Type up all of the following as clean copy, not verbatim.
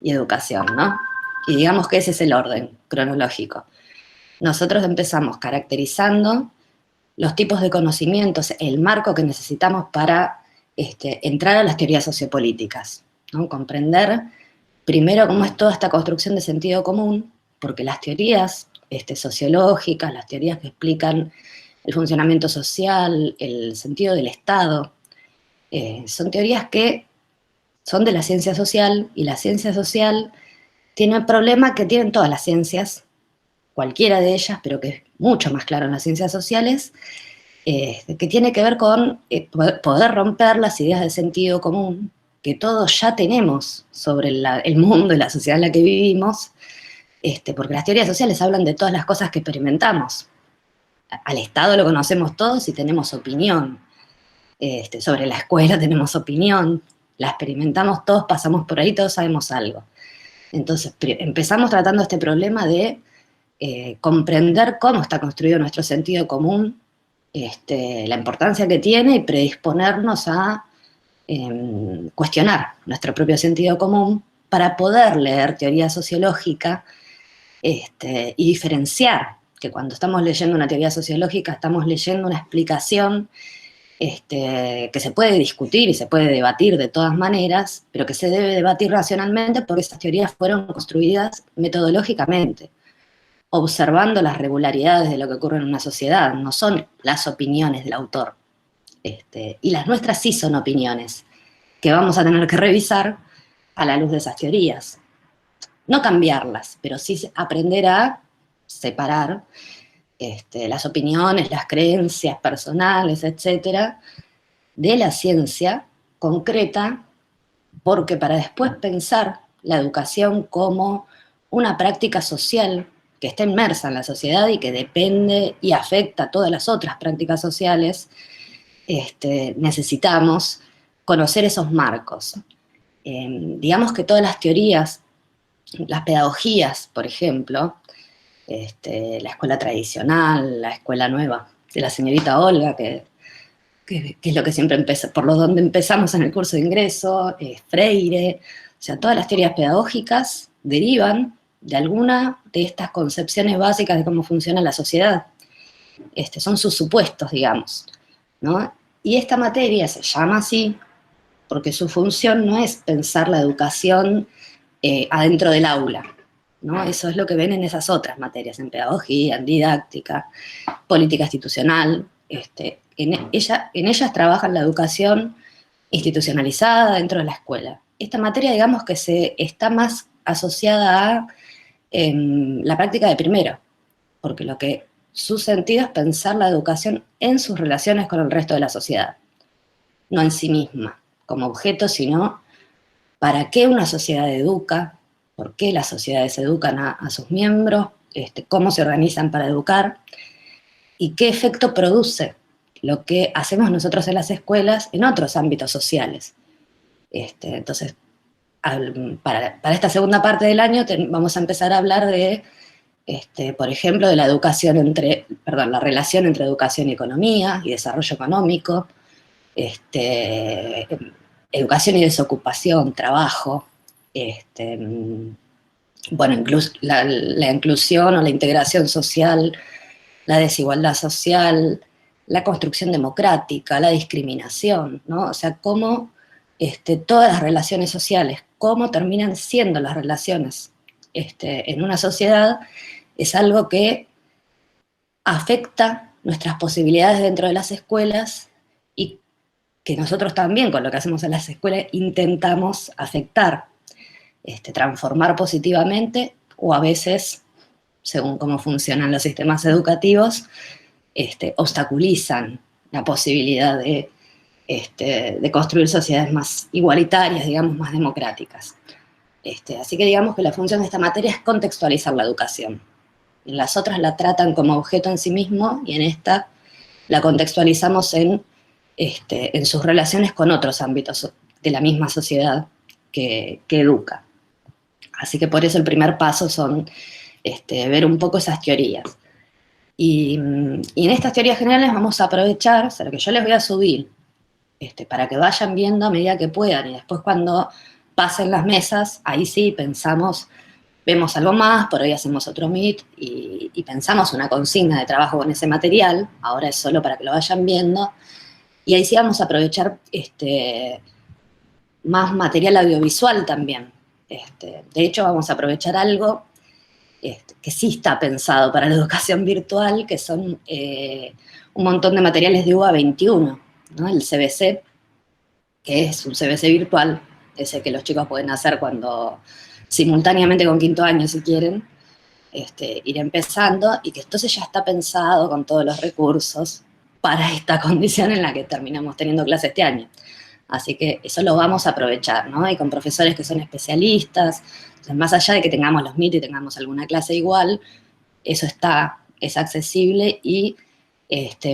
y educación, ¿no? Y digamos que ese es el orden cronológico. Nosotros empezamos caracterizando los tipos de conocimientos, el marco que necesitamos para entrar a las teorías sociopolíticas, ¿no? Comprender primero cómo es toda esta construcción de sentido común, porque las teorías sociológicas, las teorías que explican el funcionamiento social, el sentido del Estado, son teorías que son de la ciencia social, y la ciencia social tiene el problema que tienen todas las ciencias, cualquiera de ellas, pero que es mucho más claro en las ciencias sociales, que tiene que ver con poder romper las ideas de sentido común que todos ya tenemos sobre el mundo y la sociedad en la que vivimos, porque las teorías sociales hablan de todas las cosas que experimentamos. Al Estado lo conocemos todos y tenemos opinión. Sobre la escuela tenemos opinión, la experimentamos todos, pasamos por ahí, todos sabemos algo. Entonces empezamos tratando este problema de comprender cómo está construido nuestro sentido común, la importancia que tiene y predisponernos a cuestionar nuestro propio sentido común para poder leer teoría sociológica y diferenciar que cuando estamos leyendo una teoría sociológica estamos leyendo una explicación que se puede discutir y se puede debatir de todas maneras, pero que se debe debatir racionalmente porque esas teorías fueron construidas metodológicamente, observando las regularidades de lo que ocurre en una sociedad, no son las opiniones del autor. Y las nuestras sí son opiniones, que vamos a tener que revisar a la luz de esas teorías. No cambiarlas, pero sí aprender a separar las opiniones, las creencias personales, etcétera, de la ciencia concreta, porque para después pensar la educación como una práctica social que está inmersa en la sociedad y que depende y afecta a todas las otras prácticas sociales, necesitamos conocer esos marcos. Digamos que todas las teorías, las pedagogías, por ejemplo, la escuela tradicional, la escuela nueva de la señorita Olga, que es lo que siempre por lo donde empezamos en el curso de ingreso, Freire, o sea, todas las teorías pedagógicas derivan de alguna de estas concepciones básicas de cómo funciona la sociedad. Son sus supuestos, digamos, ¿no? Y esta materia se llama así porque su función no es pensar la educación adentro del aula, ¿no? Eso es lo que ven en esas otras materias, en pedagogía, en didáctica, política institucional. En ellas trabajan la educación institucionalizada dentro de la escuela. Esta materia, digamos que está más asociada a la práctica de primero, porque su sentido es pensar la educación en sus relaciones con el resto de la sociedad, no en sí misma, como objeto, sino para qué una sociedad educa, por qué las sociedades educan a sus miembros, cómo se organizan para educar y qué efecto produce lo que hacemos nosotros en las escuelas en otros ámbitos sociales. Entonces, para esta segunda parte del año vamos a empezar a hablar de, por ejemplo, de la la relación entre educación y economía y desarrollo económico, educación y desocupación, trabajo, bueno, la inclusión o la integración social, la desigualdad social, la construcción democrática, la discriminación, ¿no? O sea, cómo todas las relaciones sociales, cómo terminan siendo las relaciones en una sociedad, es algo que afecta nuestras posibilidades dentro de las escuelas y que nosotros también, con lo que hacemos en las escuelas, intentamos afectar, transformar positivamente, o a veces, según cómo funcionan los sistemas educativos, obstaculizan la posibilidad de construir sociedades más igualitarias, digamos, más democráticas. Así que digamos que la función de esta materia es contextualizar la educación. En las otras la tratan como objeto en sí mismo, y en esta la contextualizamos en sus relaciones con otros ámbitos de la misma sociedad que educa. Así que por eso el primer paso son ver un poco esas teorías. Y en estas teorías generales vamos a aprovechar, o sea, lo que yo les voy a subir, para que vayan viendo a medida que puedan, y después cuando pasen las mesas, ahí sí pensamos, vemos algo más, por hoy hacemos otro meet y pensamos una consigna de trabajo con ese material, ahora es solo para que lo vayan viendo, y ahí sí vamos a aprovechar más material audiovisual también. De hecho, vamos a aprovechar algo que sí está pensado para la educación virtual, que son un montón de materiales de UBA 21, ¿no? El CBC, que es un CBC virtual, ese que los chicos pueden hacer cuando simultáneamente con quinto año, si quieren, ir empezando, y que entonces ya está pensado con todos los recursos para esta condición en la que terminamos teniendo clase este año. Así que eso lo vamos a aprovechar, ¿no? Y con profesores que son especialistas. Entonces, más allá de que tengamos los MIT y tengamos alguna clase igual, eso es accesible y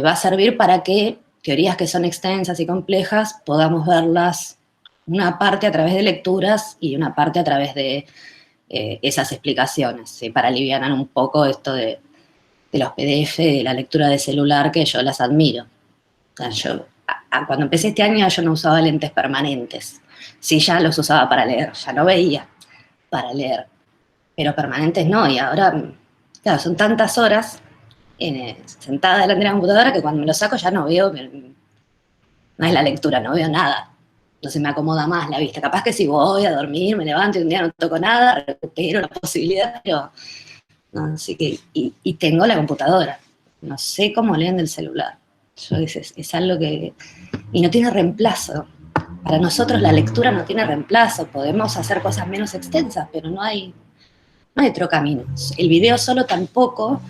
va a servir para que teorías que son extensas y complejas podamos verlas una parte a través de lecturas y una parte a través de esas explicaciones, ¿sí? Para alivianar un poco esto de los PDF, de la lectura de celular, que yo las admiro. O sea, cuando empecé este año yo no usaba lentes permanentes. Sí, ya los usaba para leer, ya no veía para leer, pero permanentes no, y ahora, claro, son tantas horas sentada delante de la computadora que cuando me lo saco ya no veo, no es la lectura, no veo nada. No se me acomoda más la vista. Capaz que si voy a dormir, me levanto y un día no toco nada, recupero la posibilidad, pero no, así que, y tengo la computadora. No sé cómo leen del celular. Yo es algo que... Y no tiene reemplazo. Para nosotros la lectura no tiene reemplazo. Podemos hacer cosas menos extensas, pero no hay otro camino. El video solo tampoco,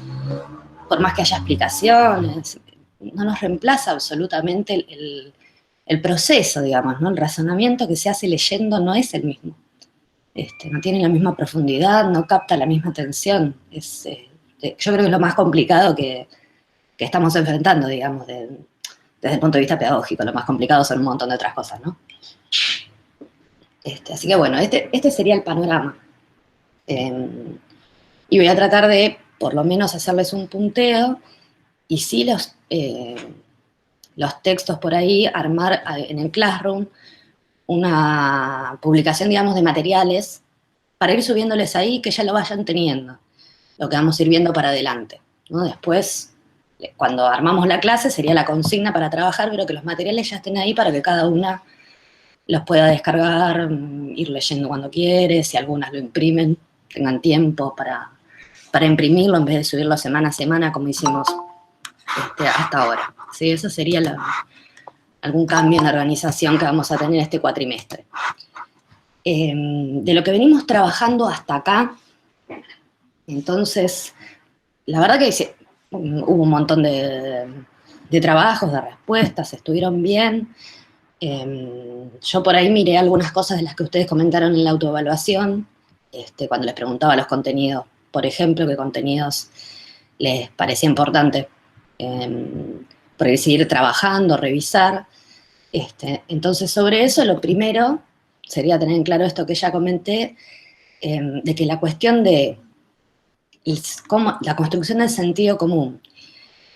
por más que haya explicaciones, no nos reemplaza absolutamente el proceso, digamos, ¿no? El razonamiento que se hace leyendo no es el mismo. No tiene la misma profundidad, no capta la misma atención. Yo creo que es lo más complicado que estamos enfrentando, digamos, desde el punto de vista pedagógico. Lo más complicado son un montón de otras cosas, ¿no? Así que bueno, este sería el panorama. Y voy a tratar de, por lo menos, hacerles un punteo y sí los textos por ahí, armar en el Classroom una publicación, digamos, de materiales para ir subiéndoles ahí, que ya lo vayan teniendo, lo que vamos a ir viendo para adelante, ¿no? Después, cuando armamos la clase, sería la consigna para trabajar, pero que los materiales ya estén ahí para que cada una los pueda descargar, ir leyendo cuando quiere, si algunas lo imprimen, tengan tiempo para imprimirlo en vez de subirlo semana a semana como hicimos hasta ahora. ¿Sí? Eso sería algún cambio en la organización que vamos a tener este cuatrimestre. De lo que venimos trabajando hasta acá, entonces, la verdad que hubo un montón de trabajos, de respuestas, estuvieron bien. Yo por ahí miré algunas cosas de las que ustedes comentaron en la autoevaluación, cuando les preguntaba los contenidos, por ejemplo, qué contenidos les parecía importante por ahí seguir trabajando, revisar. Entonces, sobre eso, lo primero sería tener en claro esto que ya comenté, de que la cuestión de la construcción del sentido común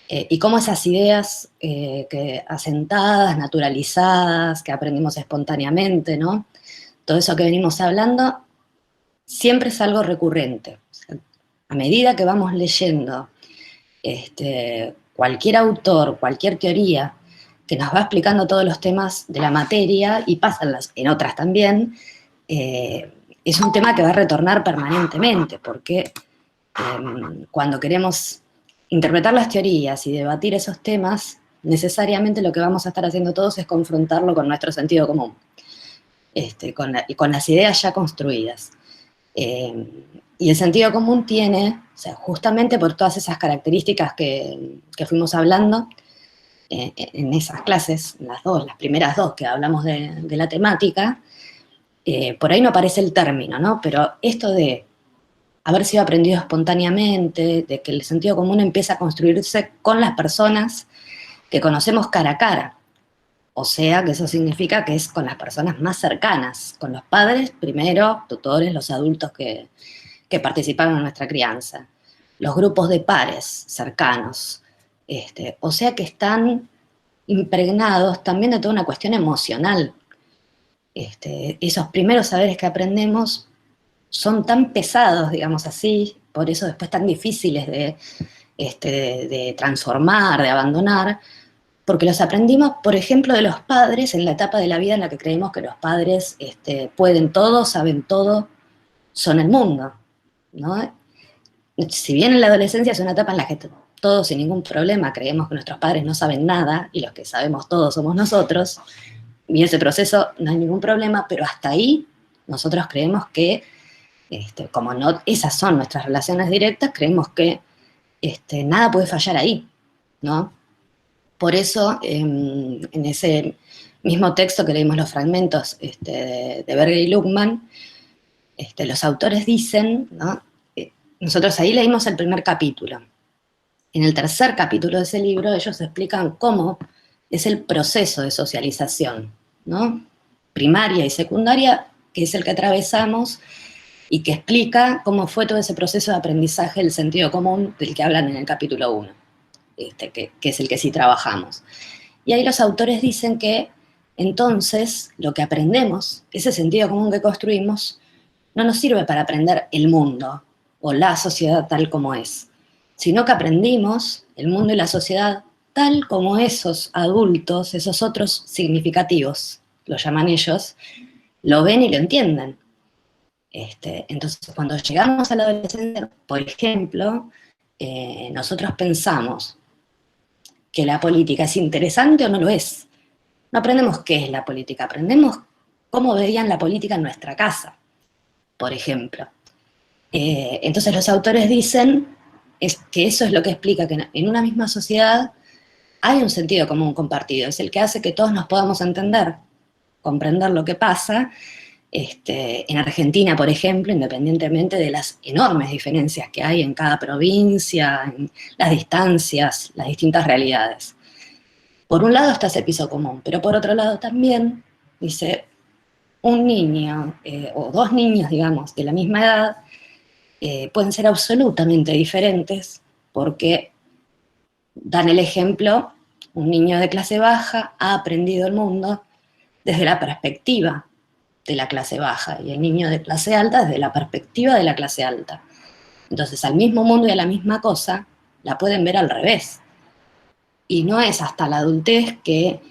y cómo esas ideas que asentadas, naturalizadas, que aprendimos espontáneamente, ¿no? Todo eso que venimos hablando, siempre es algo recurrente. O sea, a medida que vamos leyendo cualquier autor, cualquier teoría que nos va explicando todos los temas de la materia, y pasan en otras también, es un tema que va a retornar permanentemente, porque cuando queremos interpretar las teorías y debatir esos temas, necesariamente lo que vamos a estar haciendo todos es confrontarlo con nuestro sentido común, con las ideas ya construidas. Y el sentido común tiene, o sea, justamente por todas esas características que fuimos hablando en esas clases, las primeras dos que hablamos de la temática, por ahí no aparece el término, ¿no? Pero esto de haber sido aprendido espontáneamente, de que el sentido común empieza a construirse con las personas que conocemos cara a cara. O sea, que eso significa que es con las personas más cercanas, con los padres primero, tutores, los adultos que participaron en nuestra crianza, los grupos de pares cercanos. O sea que están impregnados también de toda una cuestión emocional. Esos primeros saberes que aprendemos son tan pesados, digamos así, por eso después tan difíciles de transformar, de abandonar, porque los aprendimos, por ejemplo, de los padres en la etapa de la vida en la que creemos que los padres pueden todo, saben todo, son el mundo, ¿no? Si bien en la adolescencia es una etapa en la que todos sin ningún problema creemos que nuestros padres no saben nada y los que sabemos todo somos nosotros, y ese proceso no hay ningún problema, pero hasta ahí nosotros creemos que, como no, esas son nuestras relaciones directas, creemos que nada puede fallar ahí, ¿no? Por eso, en ese mismo texto que leímos los fragmentos de Berger y Luckmann, los autores dicen, ¿no? Nosotros ahí leímos el primer capítulo. En el tercer capítulo de ese libro ellos explican cómo es el proceso de socialización, ¿no? Primaria y secundaria, que es el que atravesamos y que explica cómo fue todo ese proceso de aprendizaje del sentido común del que hablan en el capítulo 1, que es el que sí trabajamos. Y ahí los autores dicen que entonces lo que aprendemos, ese sentido común que construimos, no nos sirve para aprender el mundo o la sociedad tal como es, sino que aprendimos el mundo y la sociedad tal como esos adultos, esos otros significativos, lo llaman ellos, lo ven y lo entienden. Entonces, cuando llegamos a la adolescencia, por ejemplo, nosotros pensamos que la política es interesante o no lo es. No aprendemos qué es la política, aprendemos cómo veían la política en nuestra casa, por ejemplo. Entonces los autores dicen que eso es lo que explica que en una misma sociedad hay un sentido común compartido, es el que hace que todos nos podamos entender, comprender lo que pasa. En Argentina, por ejemplo, independientemente de las enormes diferencias que hay en cada provincia, en las distancias, las distintas realidades. Por un lado está ese piso común, pero por otro lado también, dice, un niño o dos niños, digamos, de la misma edad, pueden ser absolutamente diferentes porque dan el ejemplo, un niño de clase baja ha aprendido el mundo desde la perspectiva de la clase baja y el niño de clase alta desde la perspectiva de la clase alta. Entonces al mismo mundo y a la misma cosa la pueden ver al revés. Y no es hasta la adultez que,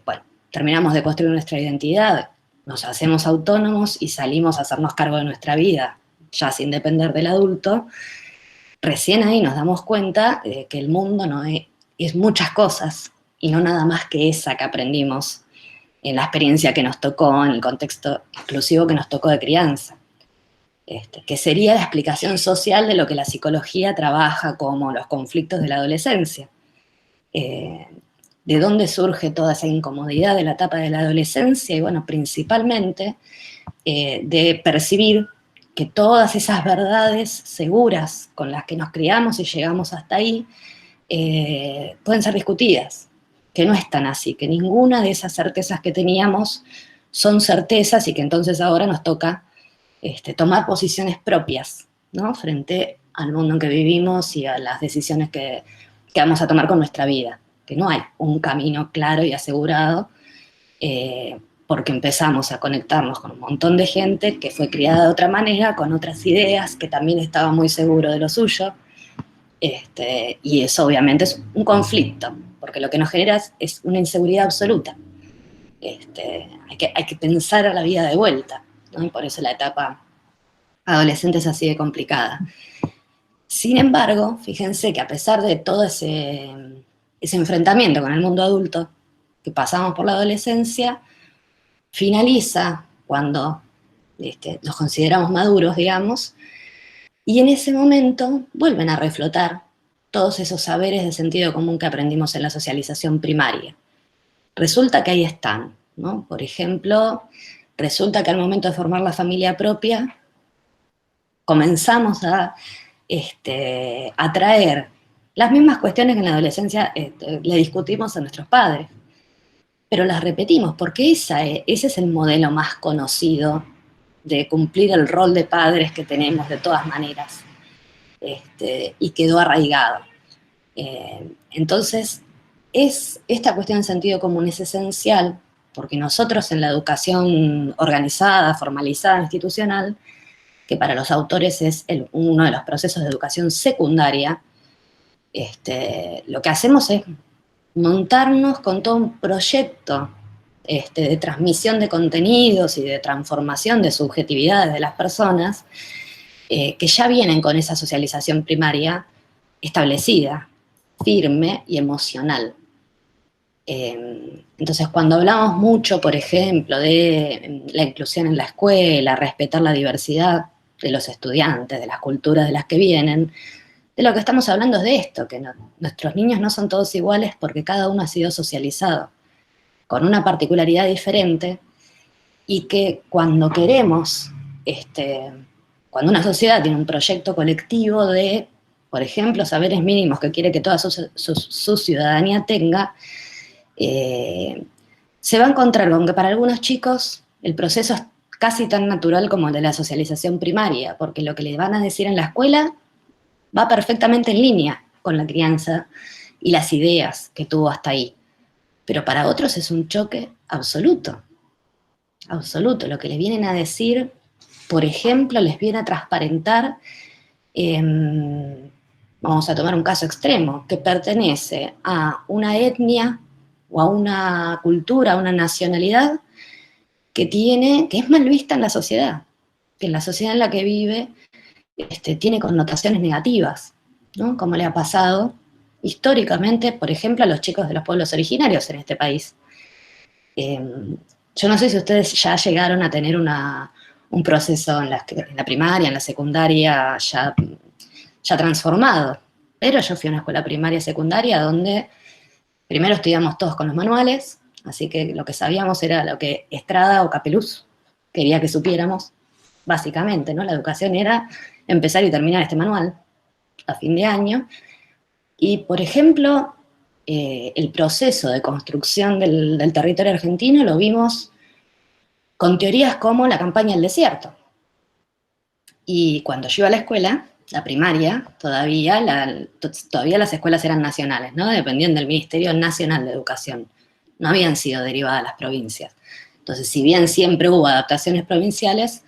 bueno, terminamos de construir nuestra identidad, nos hacemos autónomos y salimos a hacernos cargo de nuestra vida, ya sin depender del adulto. Recién ahí nos damos cuenta de que el mundo no es muchas cosas y no nada más que esa que aprendimos en la experiencia que nos tocó, en el contexto exclusivo que nos tocó de crianza. Que sería la explicación social de lo que la psicología trabaja como los conflictos de la adolescencia. De dónde surge toda esa incomodidad de la etapa de la adolescencia, y bueno, principalmente de percibir que todas esas verdades seguras con las que nos criamos y llegamos hasta ahí pueden ser discutidas, que no es tan así, que ninguna de esas certezas que teníamos son certezas y que entonces ahora nos toca tomar posiciones propias, ¿no? Frente al mundo en que vivimos y a las decisiones que vamos a tomar con nuestra vida, que no hay un camino claro y asegurado, porque empezamos a conectarnos con un montón de gente que fue criada de otra manera, con otras ideas, que también estaba muy seguro de lo suyo, y eso obviamente es un conflicto, porque lo que nos genera es una inseguridad absoluta. Hay que pensar a la vida de vuelta, ¿no? Y por eso la etapa adolescente es así de complicada. Sin embargo, fíjense que a pesar de todo ese enfrentamiento con el mundo adulto que pasamos por la adolescencia, finaliza cuando nos consideramos maduros, digamos, y en ese momento vuelven a reflotar todos esos saberes de sentido común que aprendimos en la socialización primaria. Resulta que ahí están, ¿no? Por ejemplo, resulta que al momento de formar la familia propia, comenzamos a traer las mismas cuestiones que en la adolescencia le discutimos a nuestros padres, pero las repetimos porque ese es el modelo más conocido de cumplir el rol de padres que tenemos de todas maneras, y quedó arraigado. Entonces, esta cuestión de sentido común es esencial porque nosotros en la educación organizada, formalizada, institucional, que para los autores es uno de los procesos de educación secundaria, lo que hacemos es montarnos con todo un proyecto de transmisión de contenidos y de transformación de subjetividades de las personas, que ya vienen con esa socialización primaria establecida, firme y emocional. Entonces, cuando hablamos mucho, por ejemplo, de la inclusión en la escuela, respetar la diversidad de los estudiantes, de las culturas de las que vienen, de lo que estamos hablando es de esto, que nuestros niños no son todos iguales porque cada uno ha sido socializado con una particularidad diferente, y que cuando queremos, cuando una sociedad tiene un proyecto colectivo de, por ejemplo, saberes mínimos que quiere que toda su ciudadanía tenga, se va a encontrar con que para algunos chicos el proceso es casi tan natural como el de la socialización primaria, porque lo que les van a decir en la escuela va perfectamente en línea con la crianza y las ideas que tuvo hasta ahí. Pero para otros es un choque absoluto, absoluto. Lo que les vienen a decir, por ejemplo, les viene a transparentar, vamos a tomar un caso extremo, que pertenece a una etnia o a una cultura, a una nacionalidad que es mal vista en la sociedad, que en la sociedad en la que vive tiene connotaciones negativas, ¿no? Como le ha pasado históricamente, por ejemplo, a los chicos de los pueblos originarios en este país. Yo no sé si ustedes ya llegaron a tener un proceso en la primaria, en la secundaria, ya transformado, pero yo fui a una escuela primaria y secundaria donde primero estudiamos todos con los manuales, así que lo que sabíamos era lo que Estrada o Capeluz quería que supiéramos, básicamente, ¿no? La educación era empezar y terminar este manual a fin de año. Y, por ejemplo, el proceso de construcción del territorio argentino lo vimos con teorías como la campaña del desierto. Y cuando yo iba a la escuela, la primaria, todavía las escuelas eran nacionales, ¿no? Dependían del Ministerio Nacional de Educación. No habían sido derivadas a las provincias. Entonces, si bien siempre hubo adaptaciones provinciales,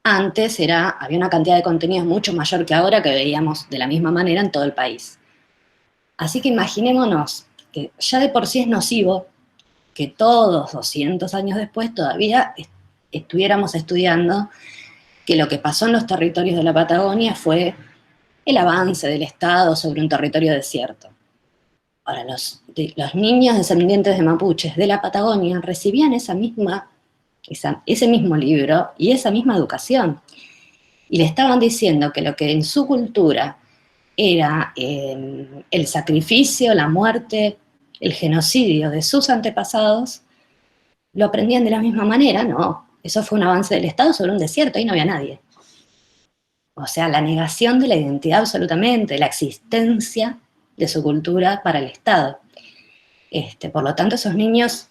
antes había una cantidad de contenidos mucho mayor que ahora, que veíamos de la misma manera en todo el país. Así que imaginémonos que ya de por sí es nocivo que todos 200 años después todavía estuviéramos estudiando que lo que pasó en los territorios de la Patagonia fue el avance del Estado sobre un territorio desierto. Ahora, los niños descendientes de mapuches de la Patagonia recibían ese mismo libro y esa misma educación. Y le estaban diciendo que lo que en su cultura era el sacrificio, la muerte, el genocidio de sus antepasados, lo aprendían de la misma manera. No, eso fue un avance del Estado sobre un desierto, ahí no había nadie. O sea, la negación de la identidad absolutamente, de la existencia de su cultura para el Estado. Por lo tanto, esos niños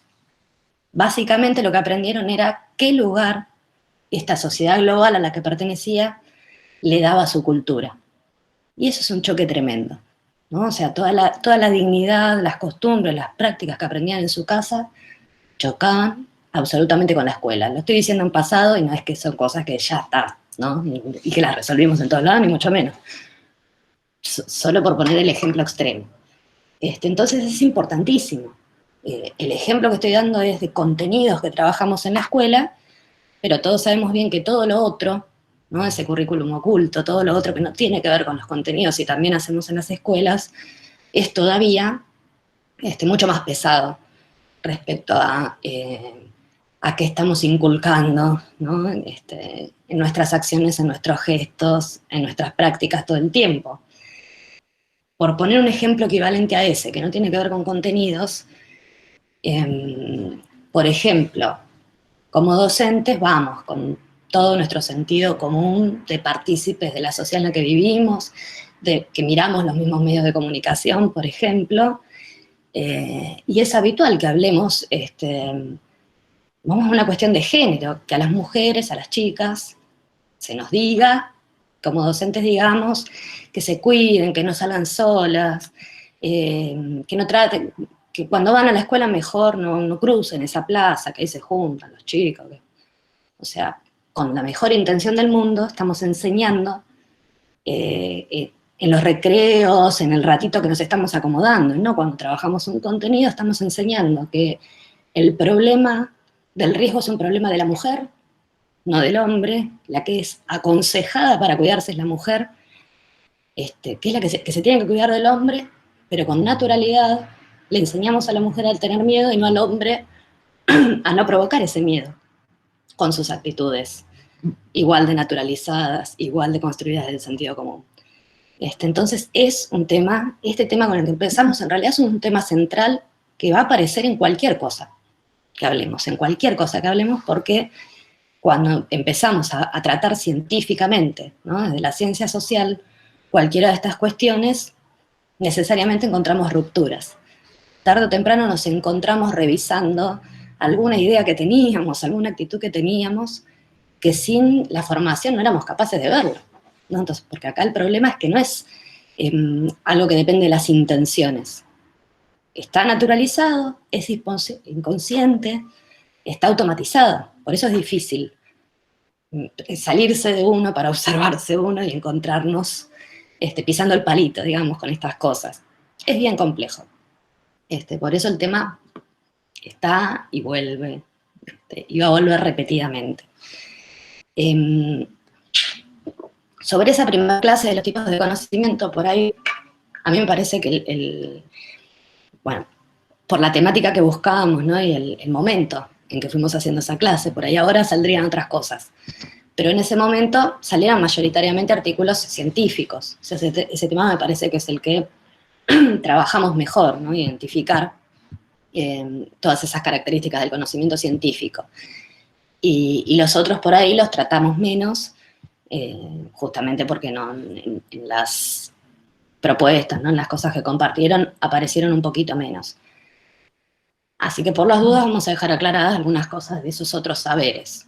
básicamente lo que aprendieron era qué lugar esta sociedad global a la que pertenecía le daba a su cultura. Y eso es un choque tremendo, ¿no? O sea, toda la dignidad, las costumbres, las prácticas que aprendían en su casa chocaban absolutamente con la escuela. Lo estoy diciendo en pasado y no es que son cosas que ya está, ¿no? Y que las resolvimos en todos lados, ni mucho menos. Solo por poner el ejemplo extremo. Entonces es importantísimo. El ejemplo que estoy dando es de contenidos que trabajamos en la escuela, pero todos sabemos bien que todo lo otro, ¿no? Ese currículum oculto, todo lo otro que no tiene que ver con los contenidos y también hacemos en las escuelas, es todavía mucho más pesado respecto a qué estamos inculcando, ¿no? En nuestras acciones, en nuestros gestos, en nuestras prácticas todo el tiempo. Por poner un ejemplo equivalente a ese, que no tiene que ver con contenidos, por ejemplo, como docentes vamos con todo nuestro sentido común de partícipes de la sociedad en la que vivimos, de que miramos los mismos medios de comunicación, por ejemplo, y es habitual que hablemos, vamos a una cuestión de género, que a las mujeres, a las chicas, se nos diga, como docentes digamos, que se cuiden, que no salgan solas, que no traten, que cuando van a la escuela mejor no crucen esa plaza, que ahí se juntan los chicos. O sea, con la mejor intención del mundo, estamos enseñando en los recreos, en el ratito que nos estamos acomodando, ¿no? Cuando trabajamos un contenido, estamos enseñando que el problema del riesgo es un problema de la mujer, no del hombre. La que es aconsejada para cuidarse es la mujer, que es la que se tiene que cuidar del hombre, pero con naturalidad le enseñamos a la mujer a tener miedo y no al hombre a no provocar ese miedo con sus actitudes igual de naturalizadas, igual de construidas del sentido común. Entonces es un tema, este tema con el que empezamos en realidad es un tema central que va a aparecer en cualquier cosa que hablemos, porque cuando empezamos a tratar científicamente, ¿no? Desde la ciencia social, cualquiera de estas cuestiones, necesariamente encontramos rupturas. Tarde o temprano nos encontramos revisando alguna idea que teníamos, alguna actitud que teníamos, que sin la formación no éramos capaces de verlo, ¿no? Entonces, porque acá el problema es que no es algo que depende de las intenciones. Está naturalizado, es inconsciente, está automatizado. Por eso es difícil salirse de uno para observarse uno y encontrarnos pisando el palito, digamos, con estas cosas. Es bien complejo. Por eso el tema está y vuelve, y va a volver repetidamente. Sobre esa primera clase de los tipos de conocimiento, por ahí, a mí me parece que bueno, por la temática que buscábamos, ¿no? Y el momento en que fuimos haciendo esa clase, por ahí ahora saldrían otras cosas. Pero en ese momento salieron mayoritariamente artículos científicos. O sea, ese tema me parece que es el que trabajamos mejor, ¿no? Identificar todas esas características del conocimiento científico. Y los otros por ahí los tratamos menos, justamente porque no, en las propuestas, ¿no? En las cosas que compartieron, aparecieron un poquito menos. Así que por las dudas vamos a dejar aclaradas algunas cosas de esos otros saberes.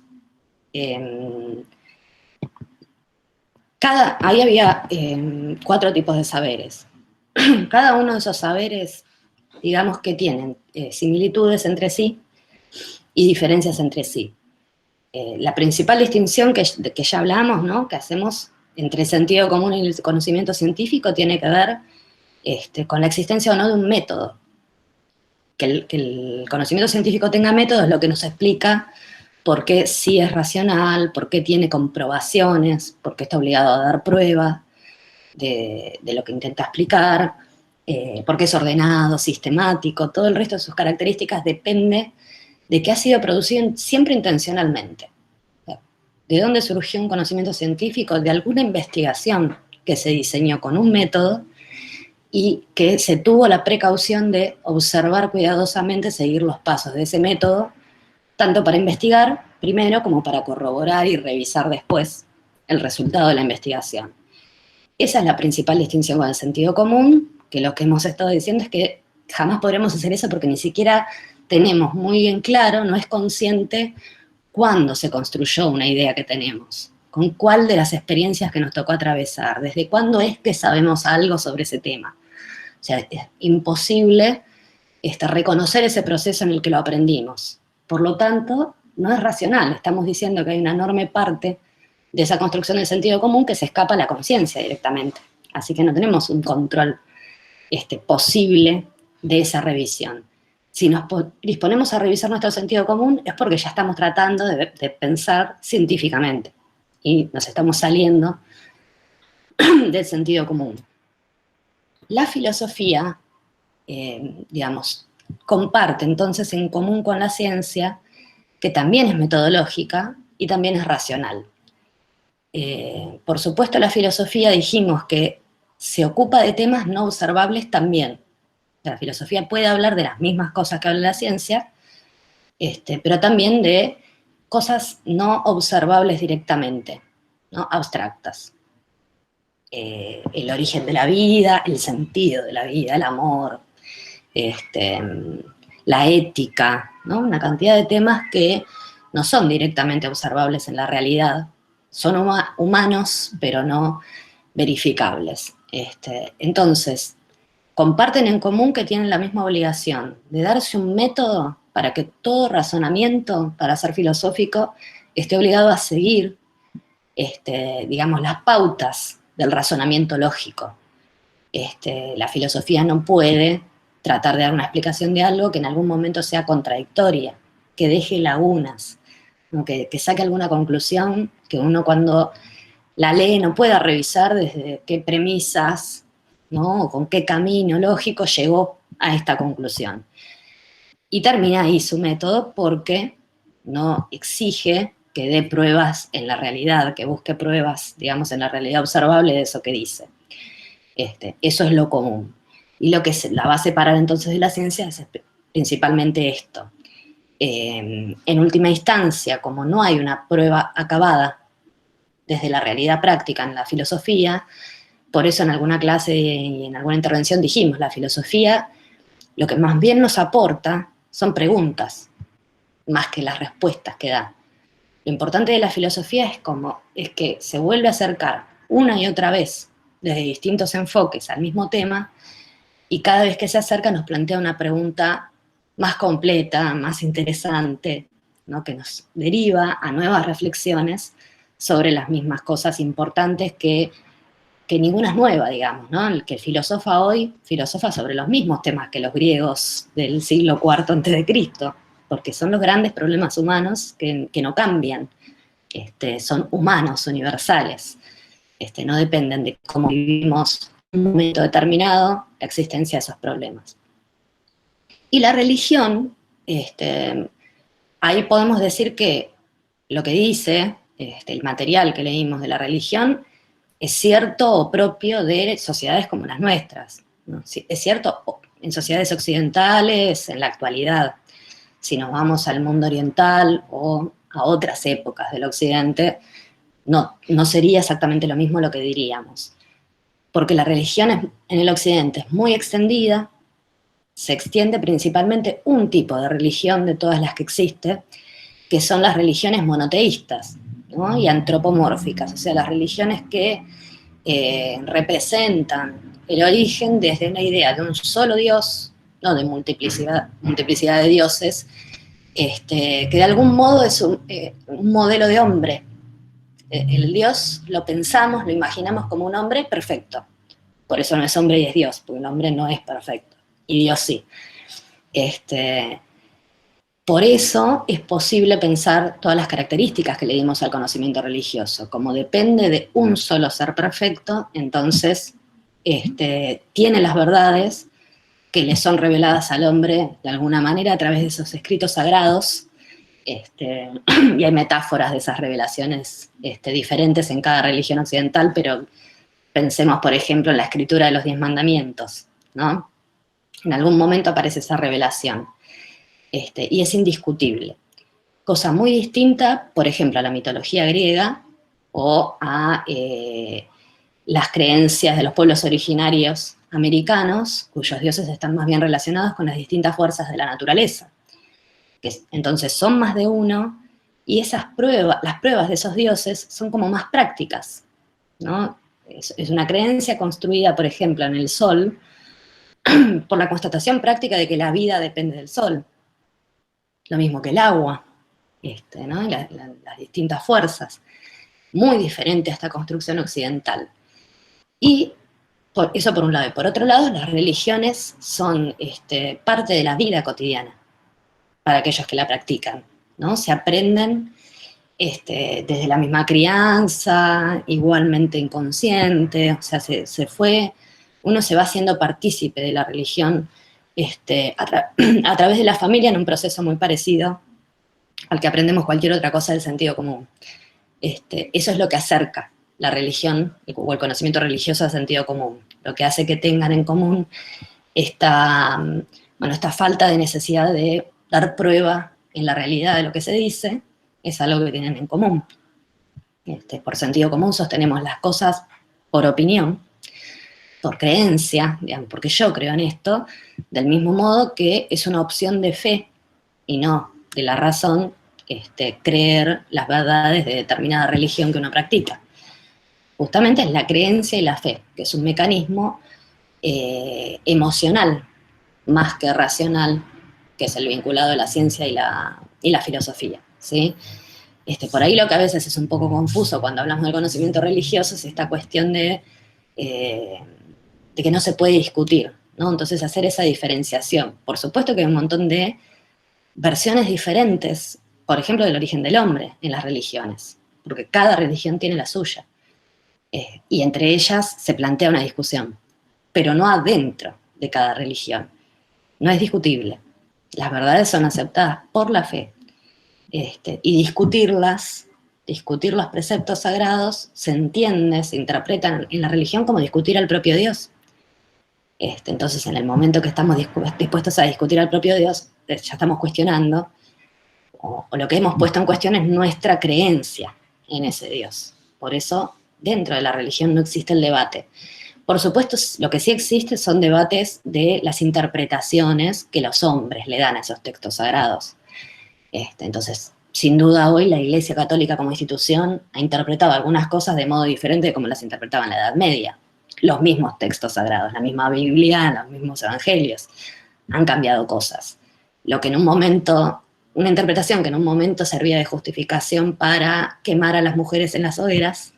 Ahí había 4 tipos de saberes. Cada uno de esos saberes, digamos que tienen similitudes entre sí y diferencias entre sí. La principal distinción que ya hablamos, ¿no? Que hacemos entre el sentido común y el conocimiento científico tiene que ver con la existencia o no de un método. Que el conocimiento científico tenga método es lo que nos explica por qué sí es racional, por qué tiene comprobaciones, por qué está obligado a dar pruebas de lo que intenta explicar, por qué es ordenado, sistemático. Todo el resto de sus características depende de que ha sido producido siempre intencionalmente. ¿De dónde surgió un conocimiento científico? De alguna investigación que se diseñó con un método y que se tuvo la precaución de observar cuidadosamente, seguir los pasos de ese método, tanto para investigar primero como para corroborar y revisar después el resultado de la investigación. Esa es la principal distinción con el sentido común, que lo que hemos estado diciendo es que jamás podremos hacer eso porque ni siquiera tenemos muy bien claro, no es consciente cuándo se construyó una idea que tenemos, con cuál de las experiencias que nos tocó atravesar, desde cuándo es que sabemos algo sobre ese tema. O sea, es imposible reconocer ese proceso en el que lo aprendimos. Por lo tanto, no es racional. Estamos diciendo que hay una enorme parte de esa construcción del sentido común que se escapa a la conciencia directamente. Así que no tenemos un control posible de esa revisión. Si nos disponemos a revisar nuestro sentido común es porque ya estamos tratando de pensar científicamente y nos estamos saliendo del sentido común. La filosofía, digamos, comparte entonces en común con la ciencia que también es metodológica y también es racional. Por supuesto, la filosofía dijimos que se ocupa de temas no observables también. La filosofía puede hablar de las mismas cosas que habla la ciencia, pero también de cosas no observables directamente, ¿no? Abstractas. El origen de la vida, el sentido de la vida, el amor, la ética, ¿no? Una cantidad de temas que no son directamente observables en la realidad, son humanos, pero no verificables. Entonces, comparten en común que tienen la misma obligación de darse un método para que todo razonamiento, para ser filosófico, esté obligado a seguir, digamos, las pautas del razonamiento lógico. La filosofía no puede tratar de dar una explicación de algo que en algún momento sea contradictoria, que deje lagunas, ¿no? Que saque alguna conclusión que uno cuando la lee no pueda revisar desde qué premisas, ¿no? O con qué camino lógico llegó a esta conclusión. Y termina ahí su método porque no exige que dé pruebas en la realidad, que busque pruebas, digamos, en la realidad observable de eso que dice. Eso es lo común. Y lo que la va a separar entonces de la ciencia es principalmente esto. En última instancia, como no hay una prueba acabada desde la realidad práctica en la filosofía, por eso en alguna clase y en alguna intervención dijimos, la filosofía lo que más bien nos aporta son preguntas, más que las respuestas que da. Lo importante de la filosofía es que se vuelve a acercar una y otra vez desde distintos enfoques al mismo tema, y cada vez que se acerca nos plantea una pregunta más completa, más interesante, ¿no? Que nos deriva a nuevas reflexiones sobre las mismas cosas importantes que ninguna es nueva, digamos, ¿no? El que filosofa hoy, filosofa sobre los mismos temas que los griegos del siglo IV a.C., porque son los grandes problemas humanos que no cambian, son humanos, universales, no dependen de cómo vivimos en un momento determinado la existencia de esos problemas. Y la religión, ahí podemos decir que lo que dice, el material que leímos de la religión, es cierto o propio de sociedades como las nuestras, ¿no? Es cierto en sociedades occidentales, en la actualidad. Si nos vamos al mundo oriental o a otras épocas del occidente, no sería exactamente lo mismo lo que diríamos. Porque la religión en el occidente es muy extendida, se extiende principalmente un tipo de religión de todas las que existe, que son las religiones monoteístas, ¿no? Y antropomórficas, o sea, las religiones que representan el origen desde una idea de un solo Dios, no de multiplicidad de dioses, que de algún modo es un modelo de hombre. El Dios lo pensamos, lo imaginamos como un hombre perfecto. Por eso no es hombre y es Dios, porque el hombre no es perfecto, y Dios sí. Por eso es posible pensar todas las características que le dimos al conocimiento religioso. Como depende de un solo ser perfecto, entonces tiene las verdades que le son reveladas al hombre de alguna manera a través de esos escritos sagrados, y hay metáforas de esas revelaciones diferentes en cada religión occidental, pero pensemos, por ejemplo, en la escritura de los 10 mandamientos, ¿no? En algún momento aparece esa revelación. Y es indiscutible. Cosa muy distinta, por ejemplo, a la mitología griega o a las creencias de los pueblos originarios americanos, cuyos dioses están más bien relacionados con las distintas fuerzas de la naturaleza. Entonces son más de uno, y las pruebas de esos dioses son como más prácticas, ¿no? Es una creencia construida, por ejemplo, en el sol, por la constatación práctica de que la vida depende del sol. Lo mismo que el agua, ¿no? Las distintas fuerzas. Muy diferente a esta construcción occidental. Y eso por un lado. Y por otro lado, las religiones son parte de la vida cotidiana para aquellos que la practican, ¿no? Se aprenden desde la misma crianza, igualmente inconsciente, o sea, uno se va haciendo partícipe de la religión a través de la familia en un proceso muy parecido al que aprendemos cualquier otra cosa del sentido común. Eso es lo que acerca la religión o el conocimiento religioso al sentido común, lo que hace que tengan en común esta falta de necesidad de dar prueba en la realidad de lo que se dice, es algo que tienen en común. Por sentido común sostenemos las cosas por opinión, por creencia, digamos, porque yo creo en esto, del mismo modo que es una opción de fe y no de la razón creer las verdades de determinada religión que uno practica. Justamente es la creencia y la fe, que es un mecanismo emocional más que racional, que es el vinculado a la ciencia y la filosofía, ¿sí? Por ahí lo que a veces es un poco confuso cuando hablamos del conocimiento religioso es esta cuestión de que no se puede discutir, ¿no? Entonces hacer esa diferenciación. Por supuesto que hay un montón de versiones diferentes, por ejemplo, del origen del hombre en las religiones, porque cada religión tiene la suya, y entre ellas se plantea una discusión, pero no adentro de cada religión. No es discutible. Las verdades son aceptadas por la fe. Y discutir los preceptos sagrados, se entiende, se interpretan en la religión como discutir al propio Dios. Entonces, en el momento que estamos dispuestos a discutir al propio Dios, ya estamos cuestionando, o lo que hemos puesto en cuestión es nuestra creencia en ese Dios. Por eso, dentro de la religión no existe el debate. Por supuesto, lo que sí existe son debates de las interpretaciones que los hombres le dan a esos textos sagrados. Entonces, sin duda hoy la Iglesia Católica como institución ha interpretado algunas cosas de modo diferente de como las interpretaba en la Edad Media. Los mismos textos sagrados, la misma Biblia, los mismos evangelios, han cambiado cosas. Lo que en un momento, una interpretación que en un momento servía de justificación para quemar a las mujeres en las hogueras,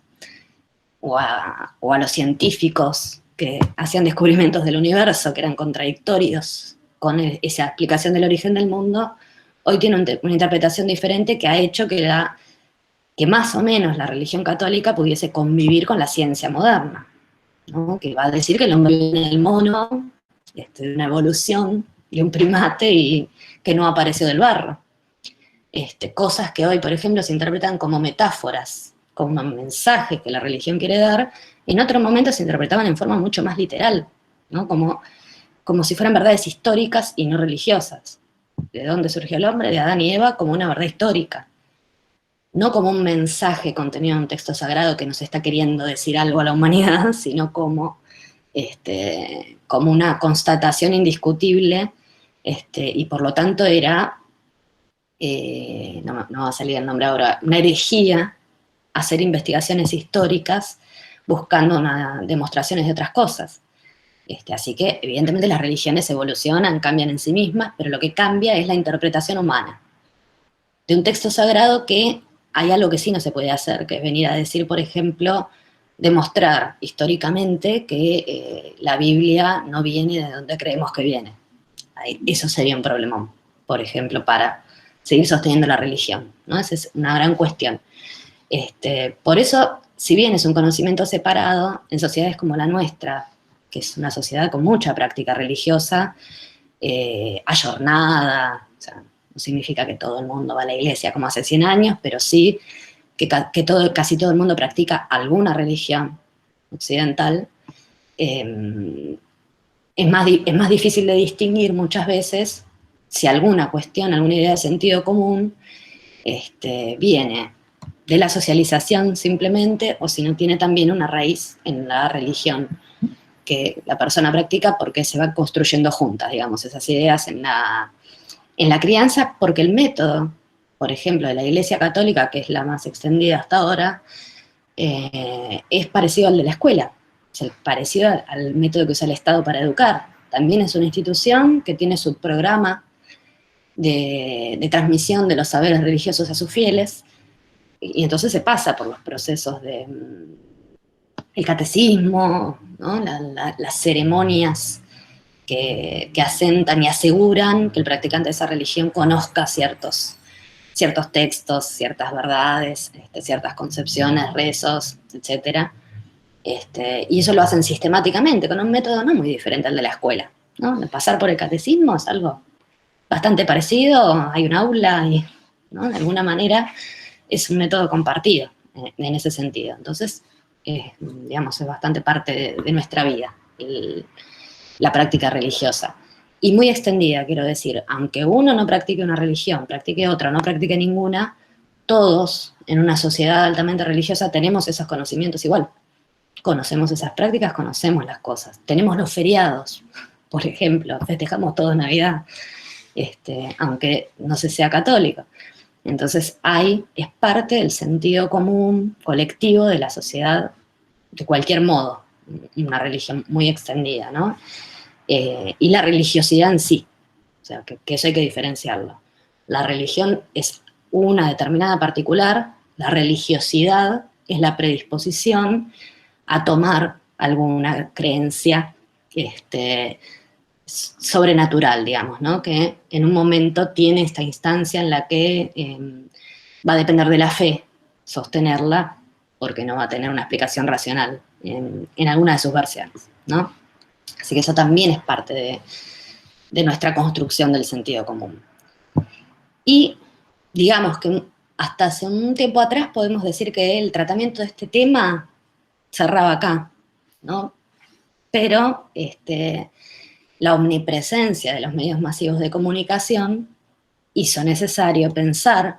o a los científicos que hacían descubrimientos del universo que eran contradictorios con esa explicación del origen del mundo, hoy tiene una interpretación diferente que ha hecho que más o menos la religión católica pudiese convivir con la ciencia moderna, ¿no? Que va a decir que el hombre viene del mono, de una evolución, de un primate, y que no apareció del barro. Cosas que hoy, por ejemplo, se interpretan como metáforas, como mensajes que la religión quiere dar, en otro momento se interpretaban en forma mucho más literal, ¿no? Como si fueran verdades históricas y no religiosas. ¿De dónde surgió el hombre? De Adán y Eva, como una verdad histórica. No como un mensaje contenido en un texto sagrado que nos está queriendo decir algo a la humanidad, sino como una constatación indiscutible, y por lo tanto era, no va a salir el nombre ahora, una herejía hacer investigaciones históricas buscando demostraciones de otras cosas. Así que, evidentemente, las religiones evolucionan, cambian en sí mismas, pero lo que cambia es la interpretación humana de un texto sagrado, que hay algo que sí no se puede hacer, que es venir a decir, por ejemplo, demostrar históricamente que la Biblia no viene de donde creemos que viene. Eso sería un problemón, por ejemplo, para seguir sosteniendo la religión, ¿no? Esa es una gran cuestión. Por eso, si bien es un conocimiento separado, en sociedades como la nuestra, que es una sociedad con mucha práctica religiosa, ayornada, o sea, no significa que todo el mundo va a la iglesia como hace 100 años, pero sí que casi todo el mundo practica alguna religión occidental. Es más difícil de distinguir muchas veces si alguna cuestión, alguna idea de sentido común viene de la socialización simplemente, o si no tiene también una raíz en la religión que la persona practica, porque se van construyendo juntas, digamos, esas ideas en la crianza, porque el método, por ejemplo, de la Iglesia Católica, que es la más extendida hasta ahora, es parecido al de la escuela, es parecido al método que usa el Estado para educar. También es una institución que tiene su programa de transmisión de los saberes religiosos a sus fieles, y entonces se pasa por los procesos el catecismo, ¿no? Las ceremonias que asentan y aseguran que el practicante de esa religión conozca ciertos textos, ciertas verdades, ciertas concepciones, rezos, etc. Y eso lo hacen sistemáticamente, con un método no muy diferente al de la escuela, ¿no? Pasar por el catecismo es algo bastante parecido, hay un aula y, ¿no?, de alguna manera es un método compartido en ese sentido. Entonces, digamos, es bastante parte de nuestra vida, la práctica religiosa. Y muy extendida, quiero decir, aunque uno no practique una religión, practique otra, no practique ninguna, todos en una sociedad altamente religiosa tenemos esos conocimientos igual. Conocemos esas prácticas, conocemos las cosas. Tenemos los feriados, por ejemplo, festejamos todos Navidad, aunque no se sea católico. Entonces es parte del sentido común colectivo de la sociedad de cualquier modo, una religión muy extendida, ¿no? Y la religiosidad en sí, o sea, que eso hay que diferenciarlo. La religión es una determinada particular, la religiosidad es la predisposición a tomar alguna creencia sobrenatural, digamos, ¿no? Que en un momento tiene esta instancia en la que va a depender de la fe sostenerla, porque no va a tener una explicación racional en alguna de sus versiones, ¿no? Así que eso también es parte de nuestra construcción del sentido común. Y digamos que hasta hace un tiempo atrás podemos decir que el tratamiento de este tema cerraba acá, ¿no? Pero la omnipresencia de los medios masivos de comunicación hizo necesario pensar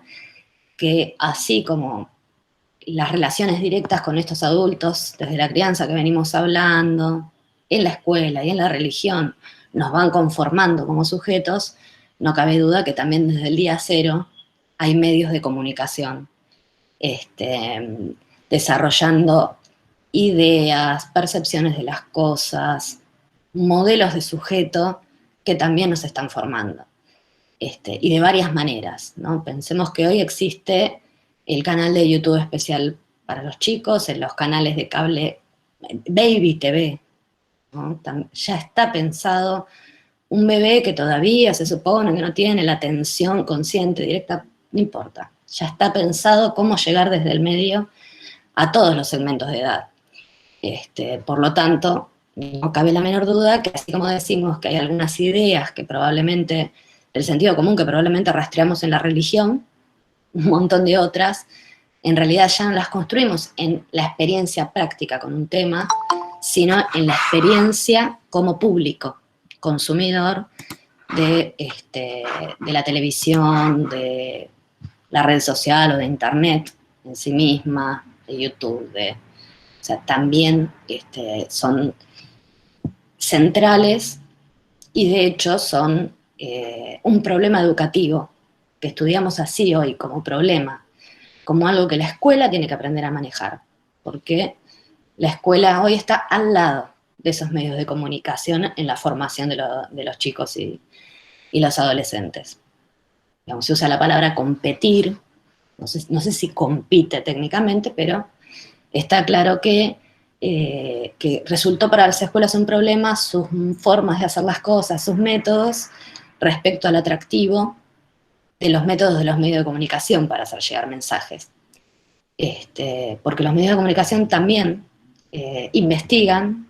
que así como las relaciones directas con estos adultos, desde la crianza que venimos hablando, en la escuela y en la religión, nos van conformando como sujetos, no cabe duda que también desde el día cero hay medios de comunicación desarrollando ideas, percepciones de las cosas, modelos de sujeto que también nos están formando. Y de varias maneras, ¿no? Pensemos que hoy existe el canal de YouTube especial para los chicos, en los canales de cable Baby TV, ¿no? Ya está pensado un bebé que todavía se supone que no tiene la atención consciente directa, no importa, ya está pensado cómo llegar desde el medio a todos los segmentos de edad. Por lo tanto, no cabe la menor duda que así como decimos que hay algunas ideas que probablemente, del sentido común que probablemente rastreamos en la religión, un montón de otras, en realidad ya no las construimos en la experiencia práctica con un tema, sino en la experiencia como público, consumidor de la televisión, de la red social o de internet en sí misma, de YouTube, o sea, también son centrales y de hecho son un problema educativo que estudiamos así hoy como problema, como algo que la escuela tiene que aprender a manejar, porque la escuela hoy está al lado de esos medios de comunicación en la formación de los chicos y los adolescentes. Digamos, se usa la palabra competir, no sé si compite técnicamente, pero está claro que resultó para las escuelas un problema sus formas de hacer las cosas, sus métodos respecto al atractivo de los métodos de los medios de comunicación para hacer llegar mensajes. Porque los medios de comunicación también investigan,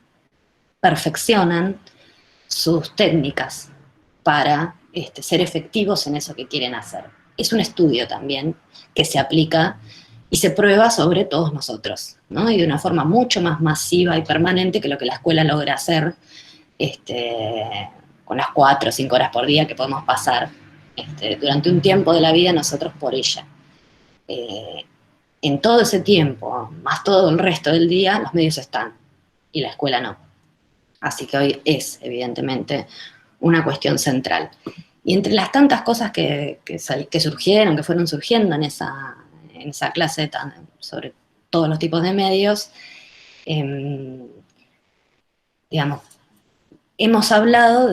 perfeccionan sus técnicas para ser efectivos en eso que quieren hacer. Es un estudio también que se aplica y se prueba sobre todos nosotros, ¿no? Y de una forma mucho más masiva y permanente que lo que la escuela logra hacer con las 4 o 5 horas por día que podemos pasar durante un tiempo de la vida nosotros por ella. En todo ese tiempo, más todo el resto del día, los medios están y la escuela no. Así que hoy es, evidentemente, una cuestión central. Y entre las tantas cosas que surgieron, que fueron surgiendo en esa clase sobre todos los tipos de medios, digamos, hemos hablado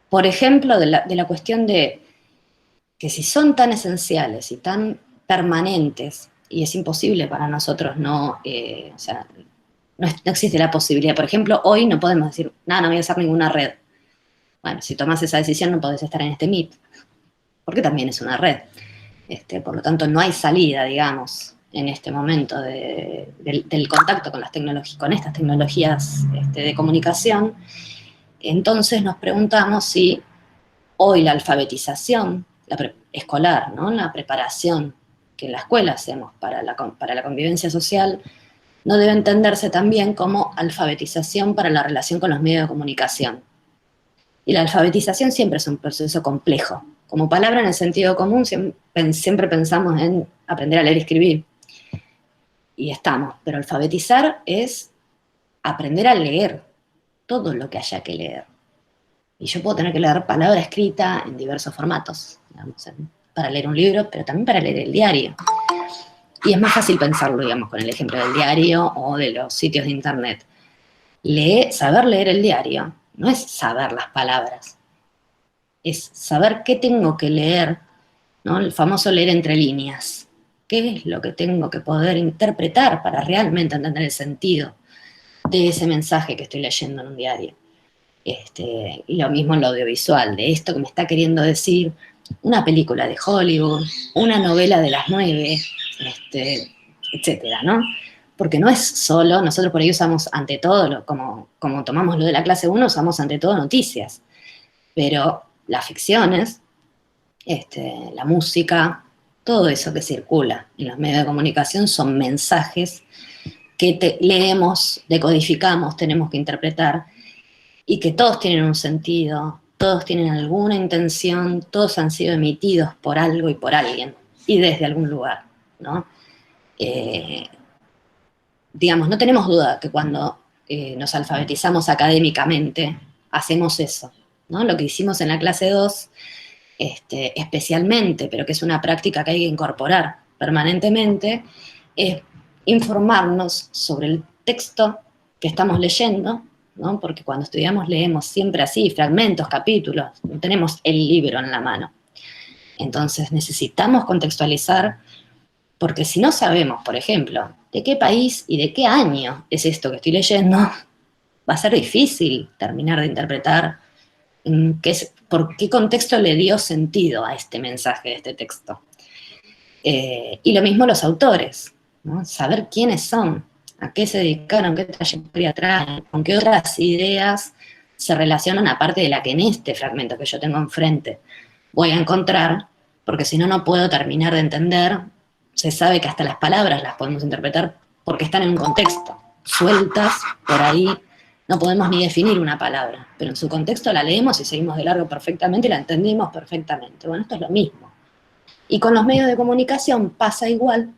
por ejemplo, de la cuestión de que si son tan esenciales y tan permanentes, y es imposible para nosotros no existe la posibilidad. Por ejemplo, hoy no podemos decir, no voy a hacer ninguna red. Bueno, si tomás esa decisión no podés estar en este Meet, porque también es una red. Por lo tanto, no hay salida, digamos, en este momento del contacto con con estas tecnologías de comunicación. Entonces nos preguntamos si hoy la alfabetización escolar, ¿no? La preparación que en la escuela hacemos para la convivencia social, no debe entenderse también como alfabetización para la relación con los medios de comunicación. Y la alfabetización siempre es un proceso complejo. Como palabra en el sentido común siempre pensamos en aprender a leer y escribir. Y estamos, pero alfabetizar es aprender a leer todo lo que haya que leer. Y yo puedo tener que leer palabra escrita en diversos formatos, digamos, para leer un libro, pero también para leer el diario. Y es más fácil pensarlo, digamos, con el ejemplo del diario o de los sitios de internet. Saber leer el diario no es saber las palabras, es saber qué tengo que leer, ¿no? El famoso leer entre líneas. ¿Qué es lo que tengo que poder interpretar para realmente entender el sentido de ese mensaje que estoy leyendo en un diario? Y lo mismo en lo audiovisual, de esto que me está queriendo decir una película de Hollywood, una novela de las 9, etcétera, ¿no? Porque no es solo, nosotros por ahí usamos ante todo, como tomamos lo de la clase 1, usamos ante todo noticias, pero las ficciones, la música, todo eso que circula en los medios de comunicación son mensajes que leemos, decodificamos, tenemos que interpretar, y que todos tienen un sentido, todos tienen alguna intención, todos han sido emitidos por algo y por alguien, y desde algún lugar, ¿no? Digamos, no tenemos duda que cuando nos alfabetizamos académicamente, hacemos eso, ¿no? Lo que hicimos en la clase 2, especialmente, pero que es una práctica que hay que incorporar permanentemente, es informarnos sobre el texto que estamos leyendo, ¿no? Porque cuando estudiamos leemos siempre así, fragmentos, capítulos, no tenemos el libro en la mano. Entonces necesitamos contextualizar, porque si no sabemos, por ejemplo, de qué país y de qué año es esto que estoy leyendo, va a ser difícil terminar de interpretar por qué contexto le dio sentido a este mensaje de este texto. Y lo mismo los autores, ¿no? Saber quiénes son, a qué se dedicaron, qué trayectoria traen, con qué otras ideas se relacionan aparte de la que en este fragmento que yo tengo enfrente voy a encontrar, porque si no, no puedo terminar de entender. Se sabe que hasta las palabras las podemos interpretar porque están en un contexto, sueltas por ahí. No podemos ni definir una palabra, pero en su contexto la leemos y seguimos de largo perfectamente y la entendimos perfectamente. Bueno, esto es lo mismo. Y con los medios de comunicación pasa igual,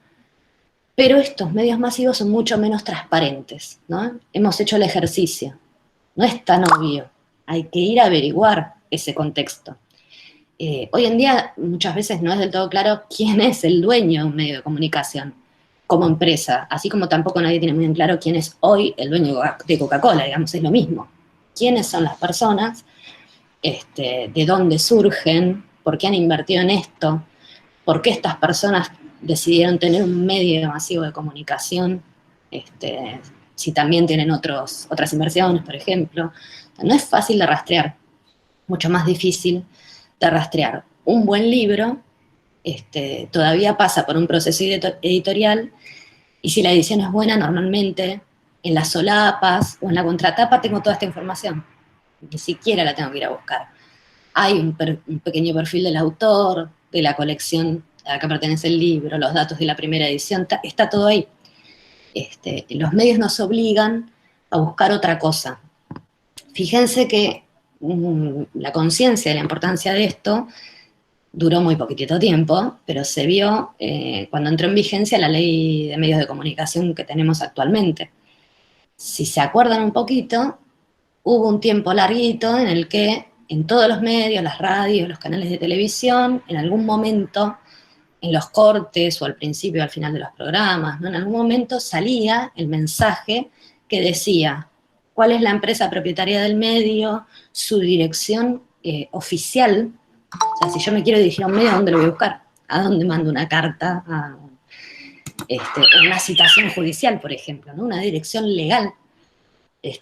pero estos medios masivos son mucho menos transparentes, ¿no? Hemos hecho el ejercicio. No es tan obvio. Hay que ir a averiguar ese contexto. Hoy en día muchas veces no es del todo claro quién es el dueño de un medio de comunicación como empresa, así como tampoco nadie tiene muy bien claro quién es hoy el dueño de Coca-Cola, digamos, es lo mismo. ¿Quiénes son las personas? ¿De dónde surgen? ¿Por qué han invertido en esto? ¿Por qué estas personas decidieron tener un medio masivo de comunicación? Si también tienen otras inversiones, por ejemplo. No es fácil de rastrear, mucho más difícil de rastrear. Un buen libro todavía pasa por un proceso editorial, y si la edición es buena, normalmente en las solapas o en la contratapa tengo toda esta información. Ni siquiera la tengo que ir a buscar. Hay un pequeño perfil del autor, de la colección a la que pertenece el libro, los datos de la primera edición, está todo ahí. Los medios nos obligan a buscar otra cosa. Fíjense que la conciencia de la importancia de esto duró muy poquitito tiempo, pero se vio cuando entró en vigencia la ley de medios de comunicación que tenemos actualmente. Si se acuerdan un poquito, hubo un tiempo larguito en el que en todos los medios, las radios, los canales de televisión, en algún momento, en los cortes o al principio o al final de los programas, ¿no? En algún momento salía el mensaje que decía cuál es la empresa propietaria del medio, su dirección oficial. O sea, si yo me quiero dirigir a un medio, ¿a dónde lo voy a buscar? ¿A dónde mando una carta? Una citación judicial, por ejemplo, ¿no? Una dirección legal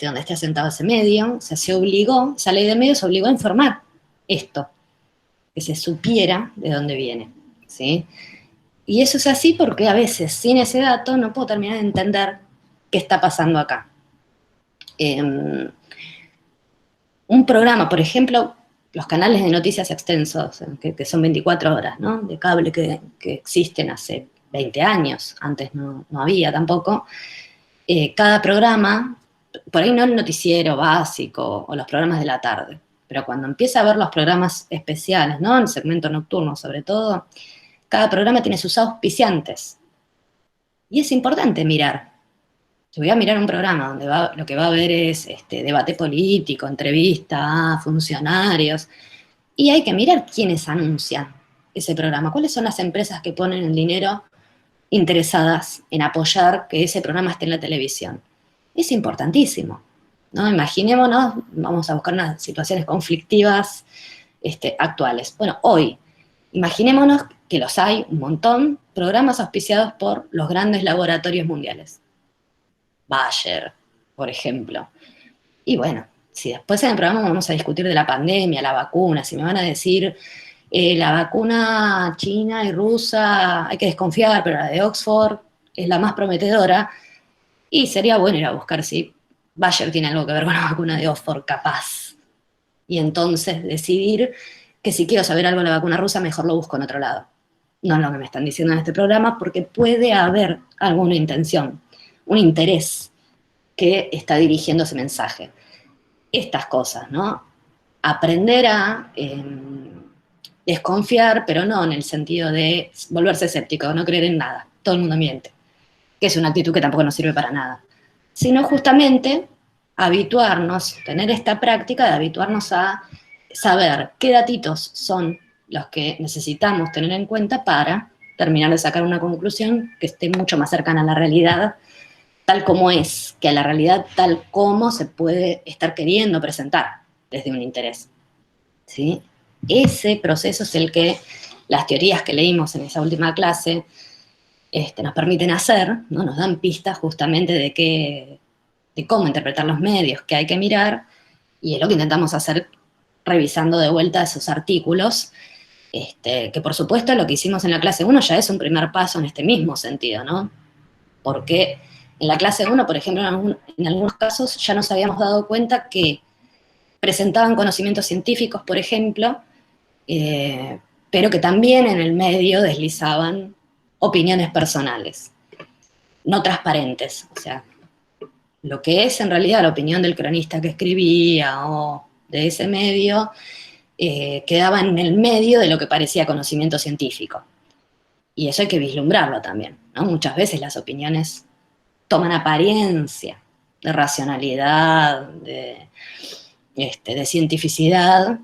donde esté asentado ese medio. O sea, esa ley de medios obligó a informar esto, que se supiera de dónde viene, ¿sí? Y eso es así porque a veces, sin ese dato, no puedo terminar de entender qué está pasando acá. Un programa, por ejemplo, los canales de noticias extensos, que son 24 horas, ¿no? De cable que existen hace 20 años, antes no había tampoco. Cada programa, por ahí no el noticiero básico o los programas de la tarde, pero cuando empieza a ver los programas especiales, ¿no? El segmento nocturno sobre todo, cada programa tiene sus auspiciantes. Y es importante mirar. Yo voy a mirar un programa donde lo que va a haber es debate político, entrevista a funcionarios, y hay que mirar quiénes anuncian ese programa, cuáles son las empresas que ponen el dinero interesadas en apoyar que ese programa esté en la televisión. Es importantísimo, ¿no? Imaginémonos, vamos a buscar unas situaciones conflictivas actuales. Bueno, hoy, imaginémonos que los hay un montón, programas auspiciados por los grandes laboratorios mundiales. Bayer, por ejemplo. Y bueno, si después en el programa vamos a discutir de la pandemia, la vacuna, si me van a decir la vacuna china y rusa hay que desconfiar, pero la de Oxford es la más prometedora, y sería bueno ir a buscar si Bayer tiene algo que ver con la vacuna de Oxford, capaz. Y entonces decidir que si quiero saber algo de la vacuna rusa, mejor lo busco en otro lado. No es lo que me están diciendo en este programa, porque puede haber alguna intención, un interés que está dirigiendo ese mensaje. Estas cosas, ¿no? Aprender a desconfiar, pero no en el sentido de volverse escéptico, no creer en nada, todo el mundo miente, que es una actitud que tampoco nos sirve para nada, sino justamente habituarnos, tener esta práctica de habituarnos a saber qué datitos son los que necesitamos tener en cuenta para terminar de sacar una conclusión que esté mucho más cercana a la realidad tal como es, que a la realidad tal como se puede estar queriendo presentar desde un interés. ¿Sí? Ese proceso es el que las teorías que leímos en esa última clase nos permiten hacer, ¿no? Nos dan pistas justamente de cómo interpretar los medios, qué hay que mirar, y es lo que intentamos hacer revisando de vuelta esos artículos, que por supuesto lo que hicimos en la clase 1 ya es un primer paso en este mismo sentido, ¿no? Porque en la clase 1, por ejemplo, en algunos casos ya nos habíamos dado cuenta que presentaban conocimientos científicos, por ejemplo, pero que también en el medio deslizaban opiniones personales, no transparentes. O sea, lo que es en realidad la opinión del cronista que escribía o de ese medio, quedaba en el medio de lo que parecía conocimiento científico. Y eso hay que vislumbrarlo también, ¿no? Muchas veces las opiniones toman apariencia de racionalidad, de cientificidad,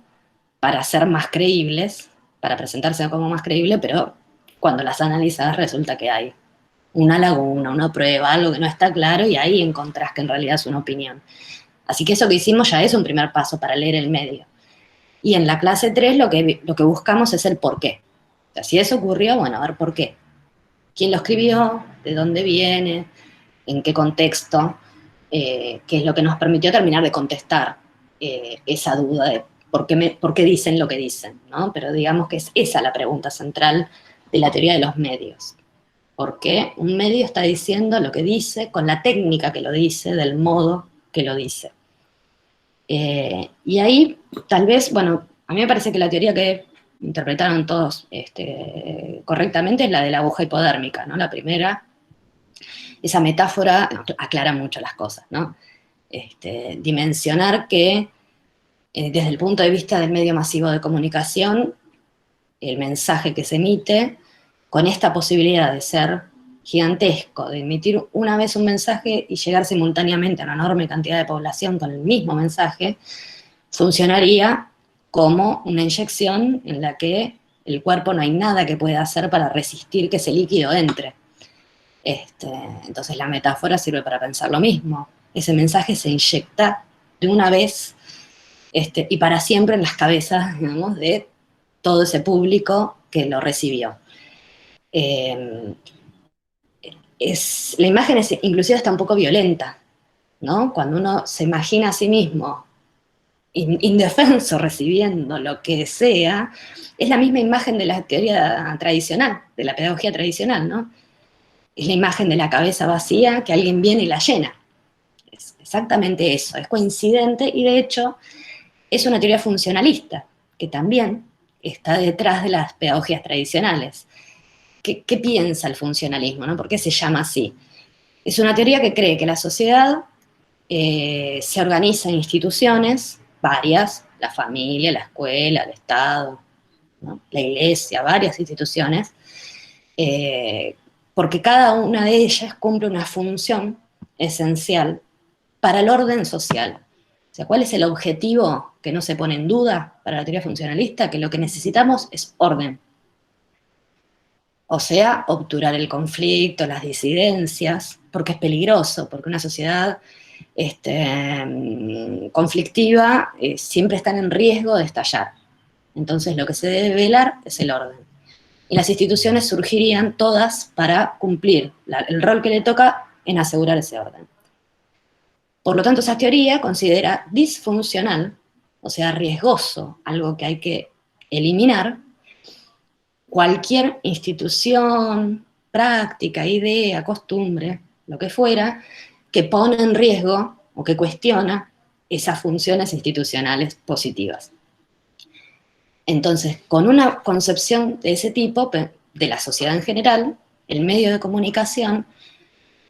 para ser más creíbles, para presentarse como más creíble, pero cuando las analizas resulta que hay una laguna, una prueba, algo que no está claro, y ahí encontrás que en realidad es una opinión. Así que eso que hicimos ya es un primer paso para leer el medio. Y en la clase 3 lo que buscamos es el por qué. O sea, si eso ocurrió, bueno, a ver por qué. ¿Quién lo escribió? ¿De dónde viene? ¿En qué contexto? Que es lo que nos permitió terminar de contestar esa duda de por qué dicen lo que dicen, ¿no? Pero digamos que es esa la pregunta central de la teoría de los medios. ¿Por qué un medio está diciendo lo que dice con la técnica que lo dice, del modo que lo dice? Y ahí, tal vez, bueno, a mí me parece que la teoría que interpretaron todos correctamente es la de la aguja hipodérmica, ¿no? La primera, esa metáfora aclara mucho las cosas, ¿no? Dimensionar que desde el punto de vista del medio masivo de comunicación, el mensaje que se emite, con esta posibilidad de ser gigantesco, de emitir una vez un mensaje y llegar simultáneamente a una enorme cantidad de población con el mismo mensaje, funcionaría como una inyección en la que el cuerpo no hay nada que pueda hacer para resistir que ese líquido entre. Entonces la metáfora sirve para pensar lo mismo. Ese mensaje se inyecta de una vez y para siempre en las cabezas, digamos, de todo ese público que lo recibió. La imagen es inclusive está un poco violenta, ¿no? Cuando uno se imagina a sí mismo indefenso recibiendo lo que sea, es la misma imagen de la teoría tradicional, de la pedagogía tradicional, ¿no? Es la imagen de la cabeza vacía que alguien viene y la llena. Es exactamente eso, es coincidente y de hecho es una teoría funcionalista que también está detrás de las pedagogías tradicionales. ¿Qué piensa el funcionalismo? ¿No? ¿Por qué se llama así? Es una teoría que cree que la sociedad se organiza en instituciones, varias, la familia, la escuela, el Estado, ¿no? La iglesia, varias instituciones, porque cada una de ellas cumple una función esencial para el orden social. O sea, ¿cuál es el objetivo que no se pone en duda para la teoría funcionalista? Que lo que necesitamos es orden. O sea, obturar el conflicto, las disidencias, porque es peligroso, porque una sociedad conflictiva siempre está en riesgo de estallar. Entonces lo que se debe velar es el orden. Y las instituciones surgirían todas para cumplir el rol que le toca en asegurar ese orden. Por lo tanto, esa teoría considera disfuncional, o sea, riesgoso, algo que hay que eliminar, cualquier institución, práctica, idea, costumbre, lo que fuera, que pone en riesgo o que cuestiona esas funciones institucionales positivas. Entonces, con una concepción de ese tipo, de la sociedad en general, el medio de comunicación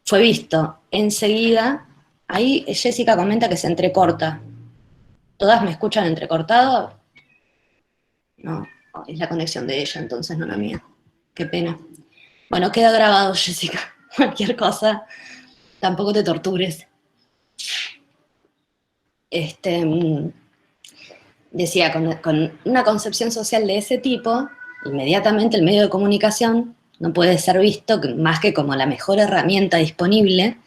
fue visto enseguida. Ahí Jessica comenta que se entrecorta. ¿Todas me escuchan entrecortado? No, es la conexión de ella, entonces no la mía. Qué pena. Bueno, queda grabado, Jessica. Cualquier cosa, tampoco te tortures. Decía, con una concepción social de ese tipo, inmediatamente el medio de comunicación no puede ser visto más que como la mejor herramienta disponible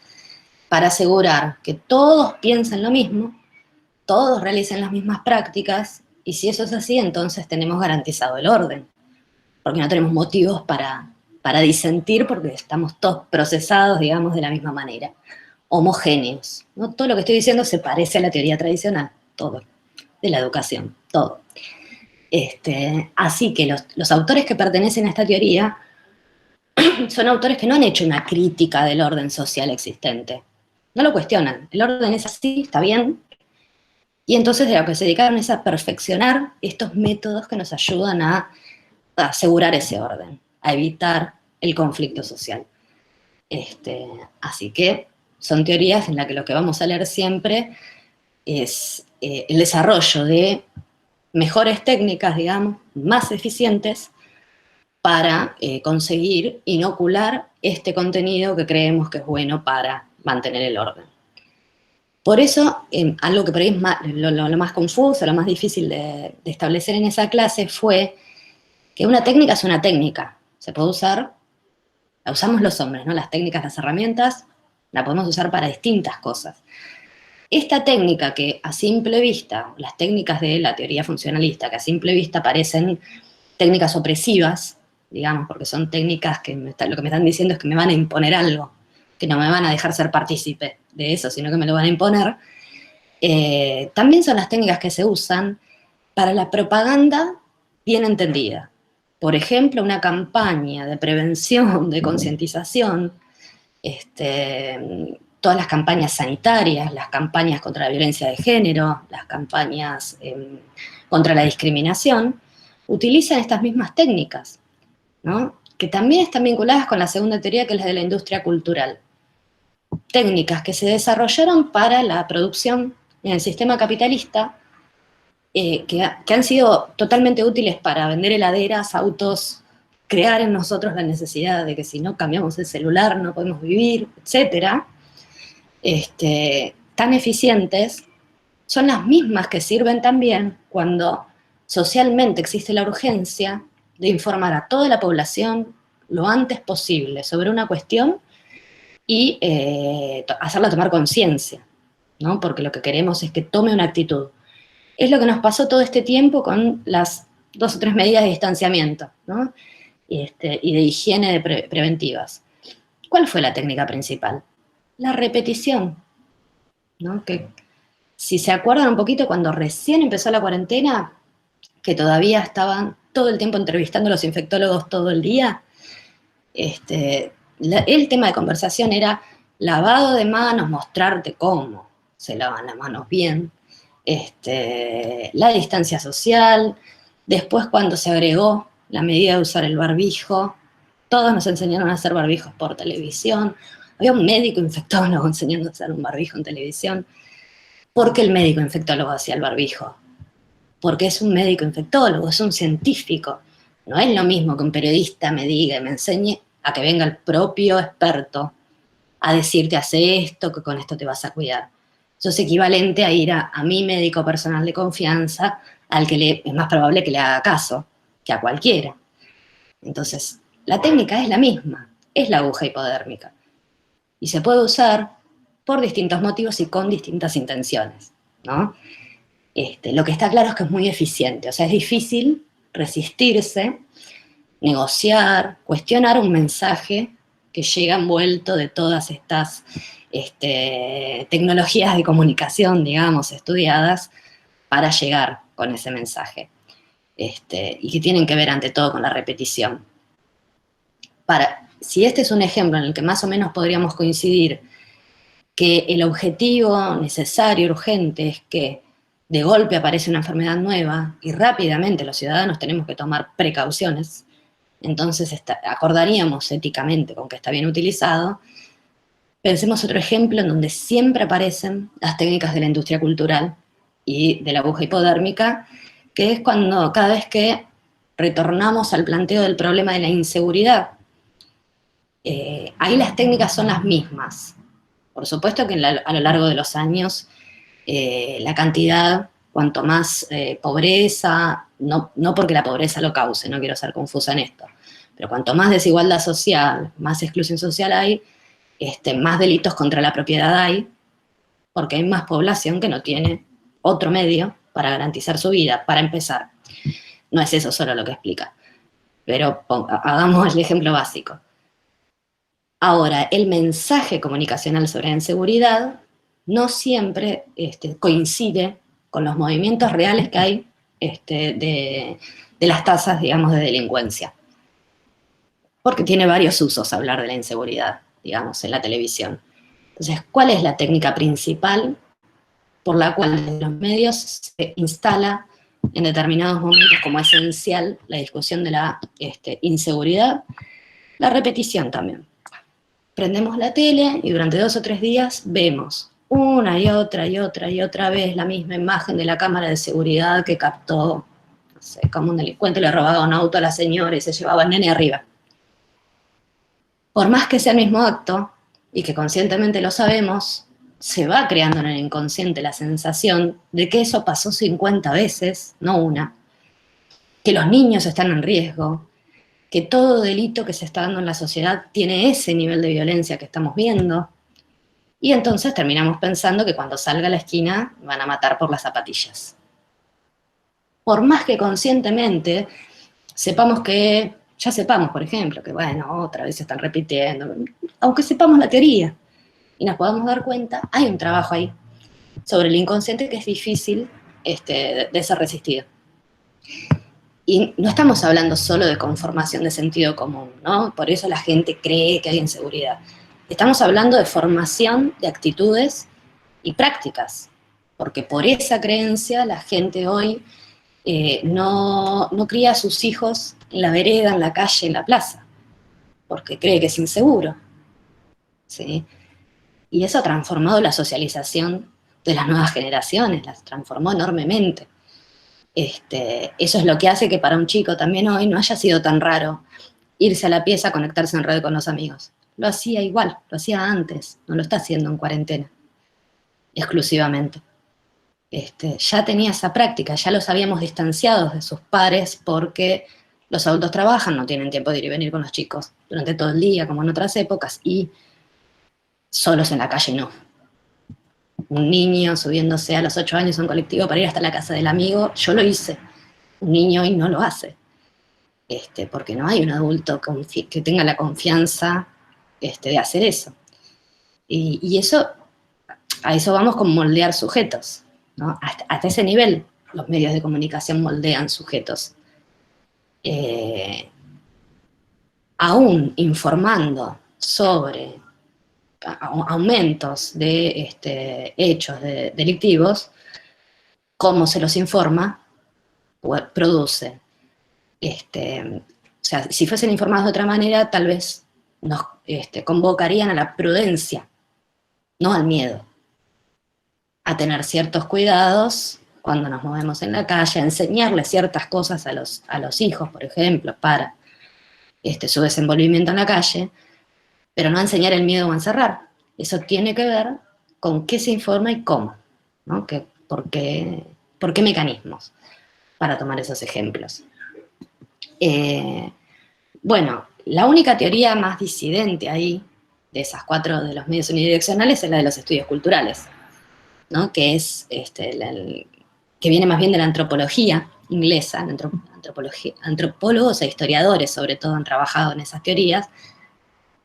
para asegurar que todos piensen lo mismo, todos realicen las mismas prácticas, y si eso es así, entonces tenemos garantizado el orden, porque no tenemos motivos para disentir, porque estamos todos procesados, digamos, de la misma manera, homogéneos, ¿no? Todo lo que estoy diciendo se parece a la teoría tradicional, todo, de la educación, todo. Así que los autores que pertenecen a esta teoría son autores que no han hecho una crítica del orden social existente, no lo cuestionan, el orden es así, está bien, y entonces de lo que se dedicaron es a perfeccionar estos métodos que nos ayudan a asegurar ese orden, a evitar el conflicto social. Así que son teorías en las que lo que vamos a leer siempre es el desarrollo de mejores técnicas, digamos, más eficientes para conseguir inocular este contenido que creemos que es bueno para mantener el orden. Por eso, algo que por ahí es lo más confuso, lo más difícil de establecer en esa clase fue que una técnica es una técnica. Se puede usar, la usamos los hombres, ¿no? Las técnicas, las herramientas, la podemos usar para distintas cosas. Esta técnica que a simple vista, las técnicas de la teoría funcionalista, que a simple vista parecen técnicas opresivas, digamos, porque son técnicas que lo que me están diciendo es que me van a imponer algo, que no me van a dejar ser partícipe de eso, sino que me lo van a imponer, también son las técnicas que se usan para la propaganda bien entendida. Por ejemplo, una campaña de prevención, de concientización, todas las campañas sanitarias, las campañas contra la violencia de género, las campañas contra la discriminación, utilizan estas mismas técnicas, ¿no? Que también están vinculadas con la segunda teoría, que es la de la industria cultural. Técnicas que se desarrollaron para la producción en el sistema capitalista, que han sido totalmente útiles para vender heladeras, autos, crear en nosotros la necesidad de que si no cambiamos el celular no podemos vivir, etc. Tan eficientes, son las mismas que sirven también cuando socialmente existe la urgencia de informar a toda la población lo antes posible sobre una cuestión y hacerla tomar conciencia, ¿no? Porque lo que queremos es que tome una actitud. Es lo que nos pasó todo este tiempo con las 2 o 3 medidas de distanciamiento, ¿no? Y de higiene preventivas. ¿Cuál fue la técnica principal? La repetición, ¿no? Que si se acuerdan un poquito, cuando recién empezó la cuarentena, que todavía estaban todo el tiempo entrevistando a los infectólogos todo el día, el tema de conversación era lavado de mostrarte cómo se lavan las manos bien, la distancia social. Después, cuando se agregó la medida de usar el barbijo, todos nos enseñaron a hacer barbijos por televisión. Había un médico infectólogo enseñando a hacer un barbijo en televisión. ¿Por qué el médico infectólogo hacía el barbijo? Porque es un médico infectólogo, es un científico. No es lo mismo que un periodista me diga y me enseñe a que venga el propio experto a decirte, hace esto, que con esto te vas a cuidar. Eso es equivalente a ir a mi médico personal de confianza, al que es más probable que le haga caso que a cualquiera. Entonces, La técnica es la misma, es la aguja hipodérmica. Y se puede usar por distintos motivos y con distintas intenciones, ¿no? Lo que está claro es que es muy eficiente, o sea, es difícil resistirse, negociar, cuestionar un mensaje que llega envuelto de todas estas tecnologías de comunicación, digamos, estudiadas para llegar con ese mensaje. Y que tienen que ver ante todo con la repetición. Si este es un ejemplo en el que más o menos podríamos coincidir que el objetivo necesario, urgente, es que de golpe aparece una enfermedad nueva y rápidamente los ciudadanos tenemos que tomar precauciones, entonces acordaríamos éticamente con que está bien utilizado. Pensemos otro ejemplo en donde siempre aparecen las técnicas de la industria cultural y de la aguja hipodérmica, que es cuando cada vez que retornamos al planteo del problema de la inseguridad, ahí las técnicas son las mismas. Por supuesto que a lo largo de los años la cantidad, cuanto más pobreza, no porque la pobreza lo cause, no quiero ser confusa en esto, pero cuanto más desigualdad social, más exclusión social hay, más delitos contra la propiedad hay, porque hay más población que no tiene otro medio para garantizar su vida, para empezar. No es eso solo lo que explica, pero hagamos el ejemplo básico. Ahora, el mensaje comunicacional sobre la inseguridad no siempre coincide con los movimientos reales que hay de las tasas, digamos, de delincuencia. Porque tiene varios usos hablar de la inseguridad, digamos, en la televisión. Entonces, ¿cuál es la técnica principal por la cual en los medios se instala en determinados momentos como esencial la discusión de la inseguridad? La repetición también. Prendemos la tele y durante 2 o 3 días vemos una y otra y otra y otra vez la misma imagen de la cámara de seguridad que captó, no sé, como un delincuente le robaba un auto a la señora y se llevaba al nene arriba. Por más que sea el mismo acto y que conscientemente lo sabemos, se va creando en el inconsciente la sensación de que eso pasó 50 veces, no una, que los niños están en riesgo, que todo delito que se está dando en la sociedad tiene ese nivel de violencia que estamos viendo, y entonces terminamos pensando que cuando salga a la esquina van a matar por las zapatillas. Por más que conscientemente ya sepamos, por ejemplo, que bueno, otra vez se están repitiendo, aunque sepamos la teoría y nos podamos dar cuenta, hay un trabajo ahí sobre el inconsciente que es difícil de ser resistido. Y no estamos hablando solo de conformación de sentido común, ¿no? Por eso la gente cree que hay inseguridad. Estamos hablando de formación de actitudes y prácticas, porque por esa creencia la gente hoy no cría a sus hijos en la vereda, en la calle, en la plaza, porque cree que es inseguro, ¿sí? Y eso ha transformado la socialización de las nuevas generaciones, las transformó enormemente. Eso es lo que hace que para un chico también hoy no haya sido tan raro irse a la pieza a conectarse en red con los amigos. Lo hacía igual, lo hacía antes, no lo está haciendo en cuarentena, exclusivamente. Ya tenía esa práctica, ya los habíamos distanciado de sus pares porque los adultos trabajan, no tienen tiempo de ir y venir con los chicos durante todo el día, como en otras épocas, y solos en la calle no. Un niño subiéndose a los 8 años a un colectivo para ir hasta la casa del amigo, yo lo hice. Un niño hoy no lo hace, porque no hay un adulto que tenga la confianza de hacer eso. Y eso, a eso vamos con moldear sujetos, ¿no? Hasta ese nivel los medios de comunicación moldean sujetos. Aún informando sobre aumentos de hechos delictivos, cómo se los informa, produce. O sea, si fuesen informados de otra manera, tal vez nos convocarían a la prudencia, no al miedo, a tener ciertos cuidados cuando nos movemos en la calle, a enseñarles ciertas cosas a los hijos, por ejemplo, para su desenvolvimiento en la calle, pero no a enseñar el miedo o a encerrar. Eso tiene que ver con qué se informa y cómo, ¿no? ¿Por qué mecanismos? Para tomar esos ejemplos. Bueno, La única teoría más disidente ahí, de esas 4 de los medios unidireccionales, es la de los estudios culturales, ¿no? Que es que viene más bien de la antropología inglesa. Antropólogos e historiadores, sobre todo, han trabajado en esas teorías,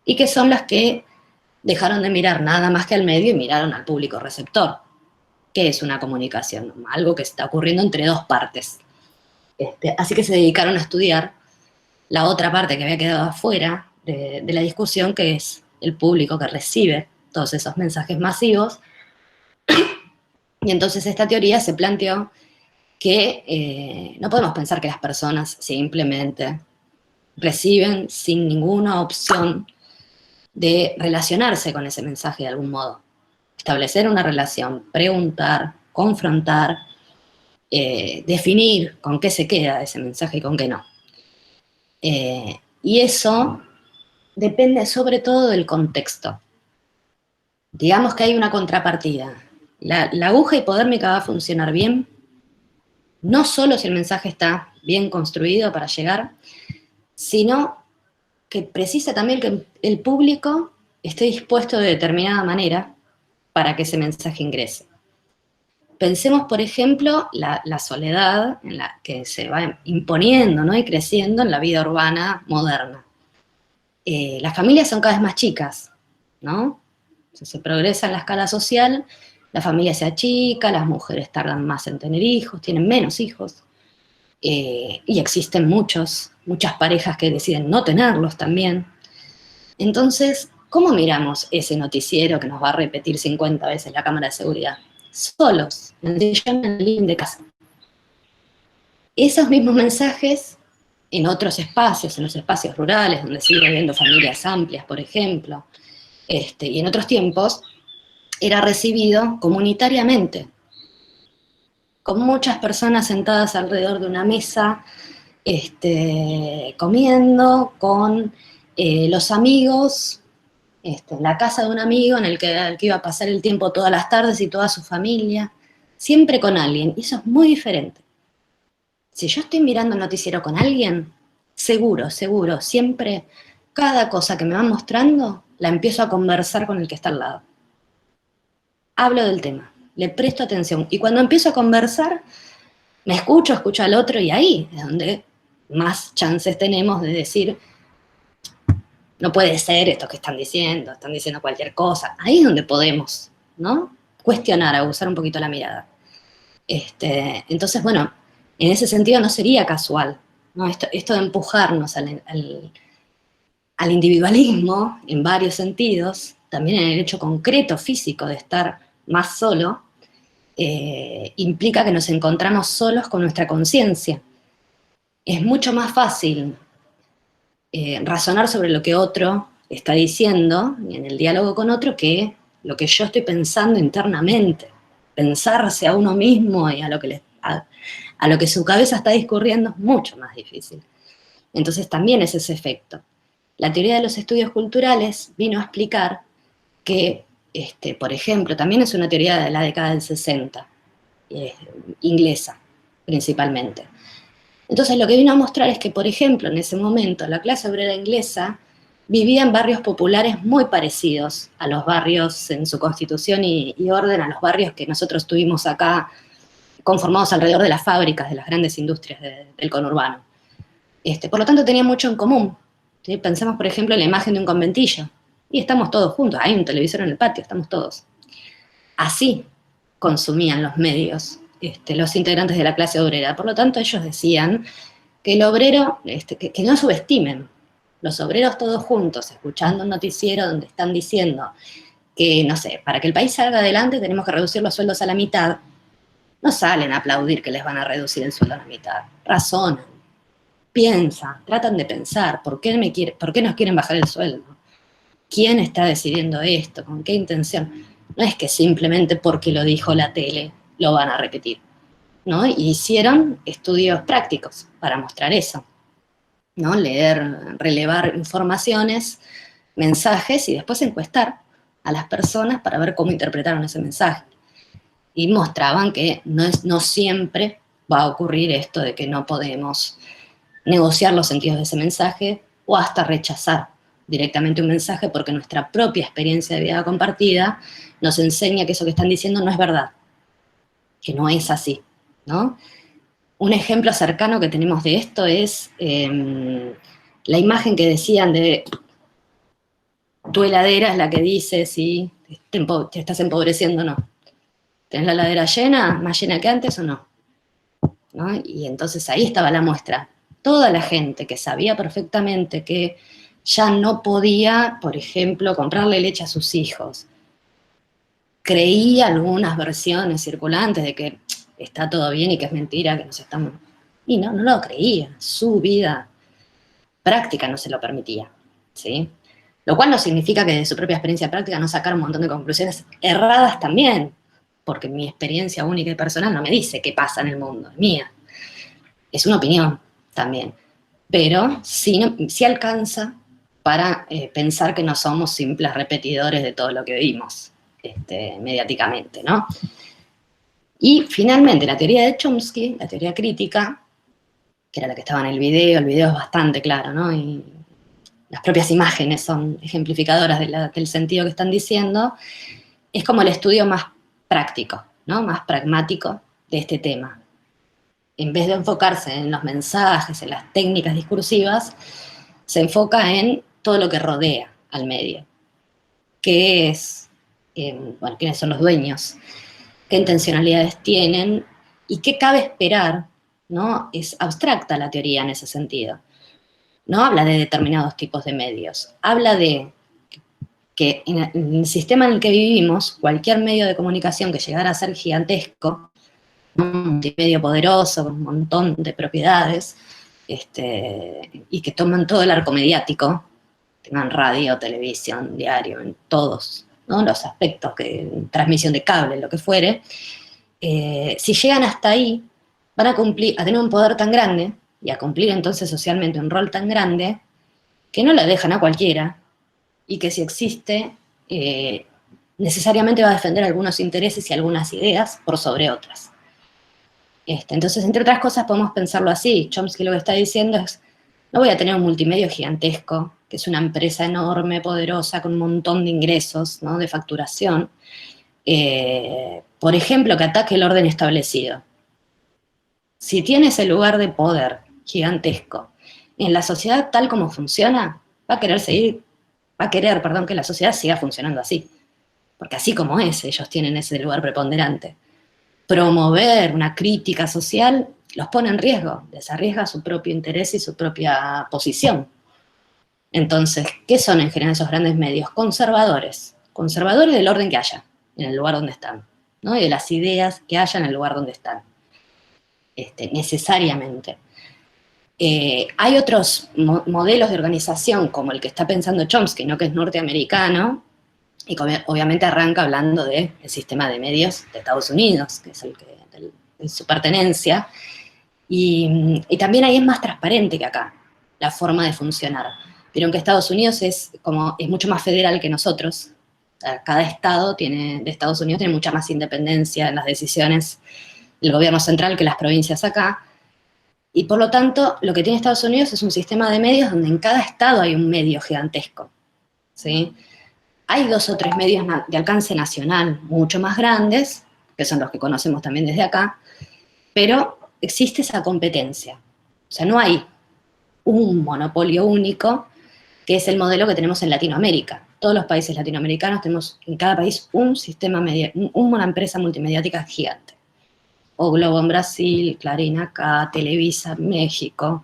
y que son las que dejaron de mirar nada más que al medio y miraron al público receptor. ¿Qué es una comunicación? Algo que está ocurriendo entre dos partes. Así que se dedicaron a estudiar la otra parte que había quedado afuera de la discusión, que es el público que recibe todos esos mensajes masivos. Y entonces esta teoría se planteó que no podemos pensar que las personas simplemente reciben sin ninguna opción de relacionarse con ese mensaje de algún modo. Establecer una relación, preguntar, confrontar, definir con qué se queda ese mensaje y con qué no. Y eso depende sobre todo del contexto. Digamos que hay una contrapartida. La aguja hipodérmica va a funcionar bien, no solo si el mensaje está bien construido para llegar, sino que precisa también que el público esté dispuesto de determinada manera para que ese mensaje ingrese. Pensemos, por ejemplo, la soledad en la que se va imponiendo, ¿no? Y creciendo en la vida urbana moderna. Las familias son cada vez más chicas, ¿no? Se progresa en la escala social, la familia se achica, las mujeres tardan más en tener hijos, tienen menos hijos, y existen muchas parejas que deciden no tenerlos también. Entonces, ¿cómo miramos ese noticiero que nos va a repetir 50 veces la cámara de seguridad? Solos, en el sillón, en el living de casa. Esos mismos mensajes en otros espacios, en los espacios rurales, donde sigue habiendo familias amplias, por ejemplo, y en otros tiempos, era recibido comunitariamente, con muchas personas sentadas alrededor de una mesa, comiendo, con los amigos, en la casa de un amigo en el que iba a pasar el tiempo todas las tardes y toda su familia, siempre con alguien, y eso es muy diferente. Si yo estoy mirando el noticiero con alguien, seguro, siempre cada cosa que me van mostrando la empiezo a conversar con el que está al lado. Hablo del tema, le presto atención, y cuando empiezo a conversar, me escucho al otro, y ahí es donde más chances tenemos de decir, no puede ser esto que están diciendo cualquier cosa. Ahí es donde podemos, ¿no? Cuestionar, abusar un poquito la mirada. Entonces, bueno, en ese sentido no sería casual, ¿no? Esto de empujarnos al individualismo en varios sentidos, también en el hecho concreto, físico, de estar más solo, implica que nos encontramos solos con nuestra conciencia. Es mucho más fácil razonar sobre lo que otro está diciendo en el diálogo con otro que lo que yo estoy pensando internamente. Pensarse a uno mismo y a lo que su cabeza está discurriendo es mucho más difícil. Entonces también es ese efecto. La teoría de los estudios culturales vino a explicar que, por ejemplo, también es una teoría de la década del 60, inglesa principalmente. Entonces lo que vino a mostrar es que, por ejemplo, en ese momento la clase obrera inglesa vivía en barrios populares muy parecidos a los barrios en su constitución y orden, a los barrios que nosotros tuvimos acá conformados alrededor de las fábricas, de las grandes industrias del conurbano. Por lo tanto, tenía mucho en común. ¿Sí? Pensemos, por ejemplo, en la imagen de un conventillo. Y estamos todos juntos, hay un televisor en el patio, estamos todos. Así consumían los medios los integrantes de la clase obrera. Por lo tanto, ellos decían que el obrero, que no subestimen. Los obreros todos juntos, escuchando un noticiero donde están diciendo que, no sé, para que el país salga adelante tenemos que reducir los sueldos a la mitad, no salen a aplaudir que les van a reducir el sueldo a la mitad. Razonan, piensan, tratan de pensar, ¿por qué nos quieren bajar el sueldo? ¿Quién está decidiendo esto? ¿Con qué intención? No es que simplemente porque lo dijo la tele lo van a repetir, ¿no? Y hicieron estudios prácticos para mostrar eso, ¿no? Leer, relevar informaciones, mensajes y después encuestar a las personas para ver cómo interpretaron ese mensaje. Y mostraban que no siempre va a ocurrir esto de que no podemos negociar los sentidos de ese mensaje o hasta rechazar directamente un mensaje porque nuestra propia experiencia de vida compartida nos enseña que eso que están diciendo no es verdad, que no es así, ¿no? Un ejemplo cercano que tenemos de esto es la imagen que decían de tu heladera es la que dice si te estás empobreciendo o no. ¿Tenés la heladera llena, más llena que antes o no? ¿No? Y entonces ahí estaba la muestra. Toda la gente que sabía perfectamente que ya no podía, por ejemplo, comprarle leche a sus hijos, creía algunas versiones circulantes de que está todo bien y que es mentira, que nos estamos... Y no lo creía. Su vida práctica no se lo permitía, ¿sí? Lo cual no significa que de su propia experiencia práctica no sacar un montón de conclusiones erradas también, porque mi experiencia única y personal no me dice qué pasa en el mundo, es mía. Es una opinión también, pero sí, sí alcanza para pensar que no somos simples repetidores de todo lo que oímos mediáticamente, ¿no? Y finalmente la teoría de Chomsky, la teoría crítica, que era la que estaba en el video es bastante claro, ¿no? Y las propias imágenes son ejemplificadoras del sentido que están diciendo, es como el estudio más práctico, ¿no? Más pragmático de este tema. En vez de enfocarse en los mensajes, en las técnicas discursivas, se enfoca en todo lo que rodea al medio. ¿Qué es? Bueno, ¿quiénes son los dueños? ¿Qué intencionalidades tienen? ¿Y qué cabe esperar? ¿No? Es abstracta la teoría en ese sentido. No habla de determinados tipos de medios. Habla de que en el sistema en el que vivimos, cualquier medio de comunicación que llegara a ser gigantesco, un multimedio poderoso, con un montón de propiedades, y que toman todo el arco mediático, tengan radio, televisión, diario, en todos, ¿no? Los aspectos, transmisión de cable, lo que fuere, si llegan hasta ahí, van a tener un poder tan grande, y a cumplir entonces socialmente un rol tan grande, que no la dejan a cualquiera, y que si existe, necesariamente va a defender algunos intereses y algunas ideas por sobre otras. Entonces, entre otras cosas, podemos pensarlo así. Chomsky lo que está diciendo es, no voy a tener un multimedio gigantesco, que es una empresa enorme, poderosa, con un montón de ingresos, ¿no? De facturación, por ejemplo, que ataque el orden establecido. Si tiene ese lugar de poder gigantesco en la sociedad tal como funciona, va a querer, que la sociedad siga funcionando así. Porque así como es, ellos tienen ese lugar preponderante. Promover una crítica social los pone en riesgo, les arriesga su propio interés y su propia posición. Entonces, ¿qué son en general esos grandes medios? Conservadores. Conservadores del orden que haya, en el lugar donde están, ¿no? Y de las ideas que haya en el lugar donde están. Necesariamente. Hay otros modelos de organización, como el que está pensando Chomsky, ¿no? Que es norteamericano, y obviamente arranca hablando del sistema de medios de Estados Unidos, que es de su pertenencia, y también ahí es más transparente que acá, la forma de funcionar. Vieron que Estados Unidos es mucho más federal que nosotros. Cada estado de Estados Unidos tiene mucha más independencia en las decisiones del gobierno central que las provincias acá, y por lo tanto, lo que tiene Estados Unidos es un sistema de medios donde en cada estado hay un medio gigantesco, ¿sí? Hay 2 o 3 medios de alcance nacional mucho más grandes, que son los que conocemos también desde acá, pero existe esa competencia. O sea, no hay un monopolio único, que es el modelo que tenemos en Latinoamérica. Todos los países latinoamericanos tenemos en cada país una empresa multimediática gigante. O Globo en Brasil, Clarín acá, Televisa en México,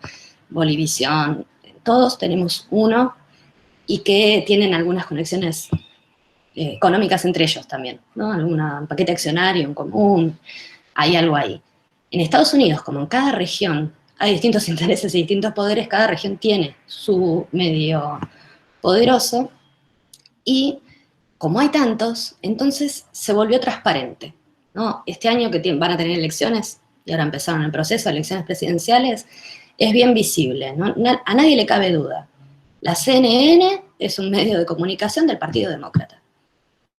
Bolivisión, todos tenemos uno y que tienen algunas conexiones económicas entre ellos también, ¿no? Un paquete accionario en común, hay algo ahí. En Estados Unidos, como en cada región hay distintos intereses y distintos poderes, cada región tiene su medio poderoso y como hay tantos, entonces se volvió transparente, ¿no? Este año que van a tener elecciones, y ahora empezaron el proceso de elecciones presidenciales, es bien visible, ¿no? A nadie le cabe duda. La CNN es un medio de comunicación del Partido Demócrata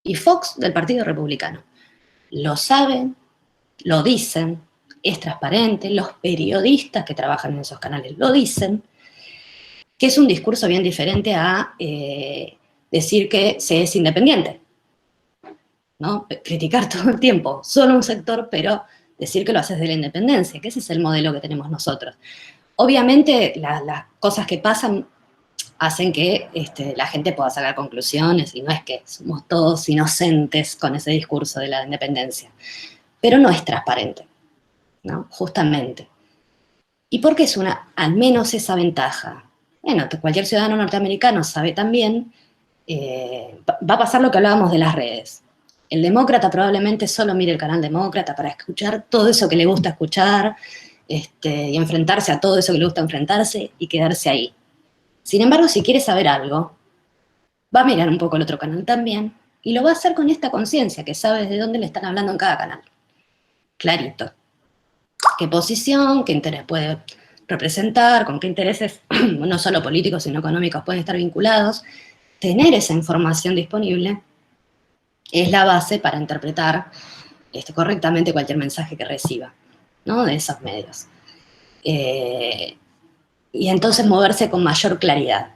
y Fox del Partido Republicano. Lo saben, lo dicen, es transparente, los periodistas que trabajan en esos canales lo dicen, que es un discurso bien diferente a decir que se es independiente, ¿no? Criticar todo el tiempo solo un sector, pero decir que lo haces de la independencia, que ese es el modelo que tenemos nosotros. Obviamente las cosas que pasan hacen que la gente pueda sacar conclusiones y no es que somos todos inocentes con ese discurso de la independencia, pero no es transparente, ¿no? Justamente. ¿Y por qué es al menos esa ventaja? Bueno, cualquier ciudadano norteamericano sabe también, va a pasar lo que hablábamos de las redes. El demócrata probablemente solo mire el canal demócrata para escuchar todo eso que le gusta escuchar, y enfrentarse a todo eso que le gusta enfrentarse y quedarse ahí. Sin embargo, si quiere saber algo, va a mirar un poco el otro canal también, y lo va a hacer con esta conciencia, que sabe de dónde le están hablando en cada canal. Clarito. Qué posición, qué interés puede representar, con qué intereses, no solo políticos, sino económicos, pueden estar vinculados. Tener esa información disponible es la base para interpretar correctamente cualquier mensaje que reciba, ¿no? De esos medios. Y entonces moverse con mayor claridad.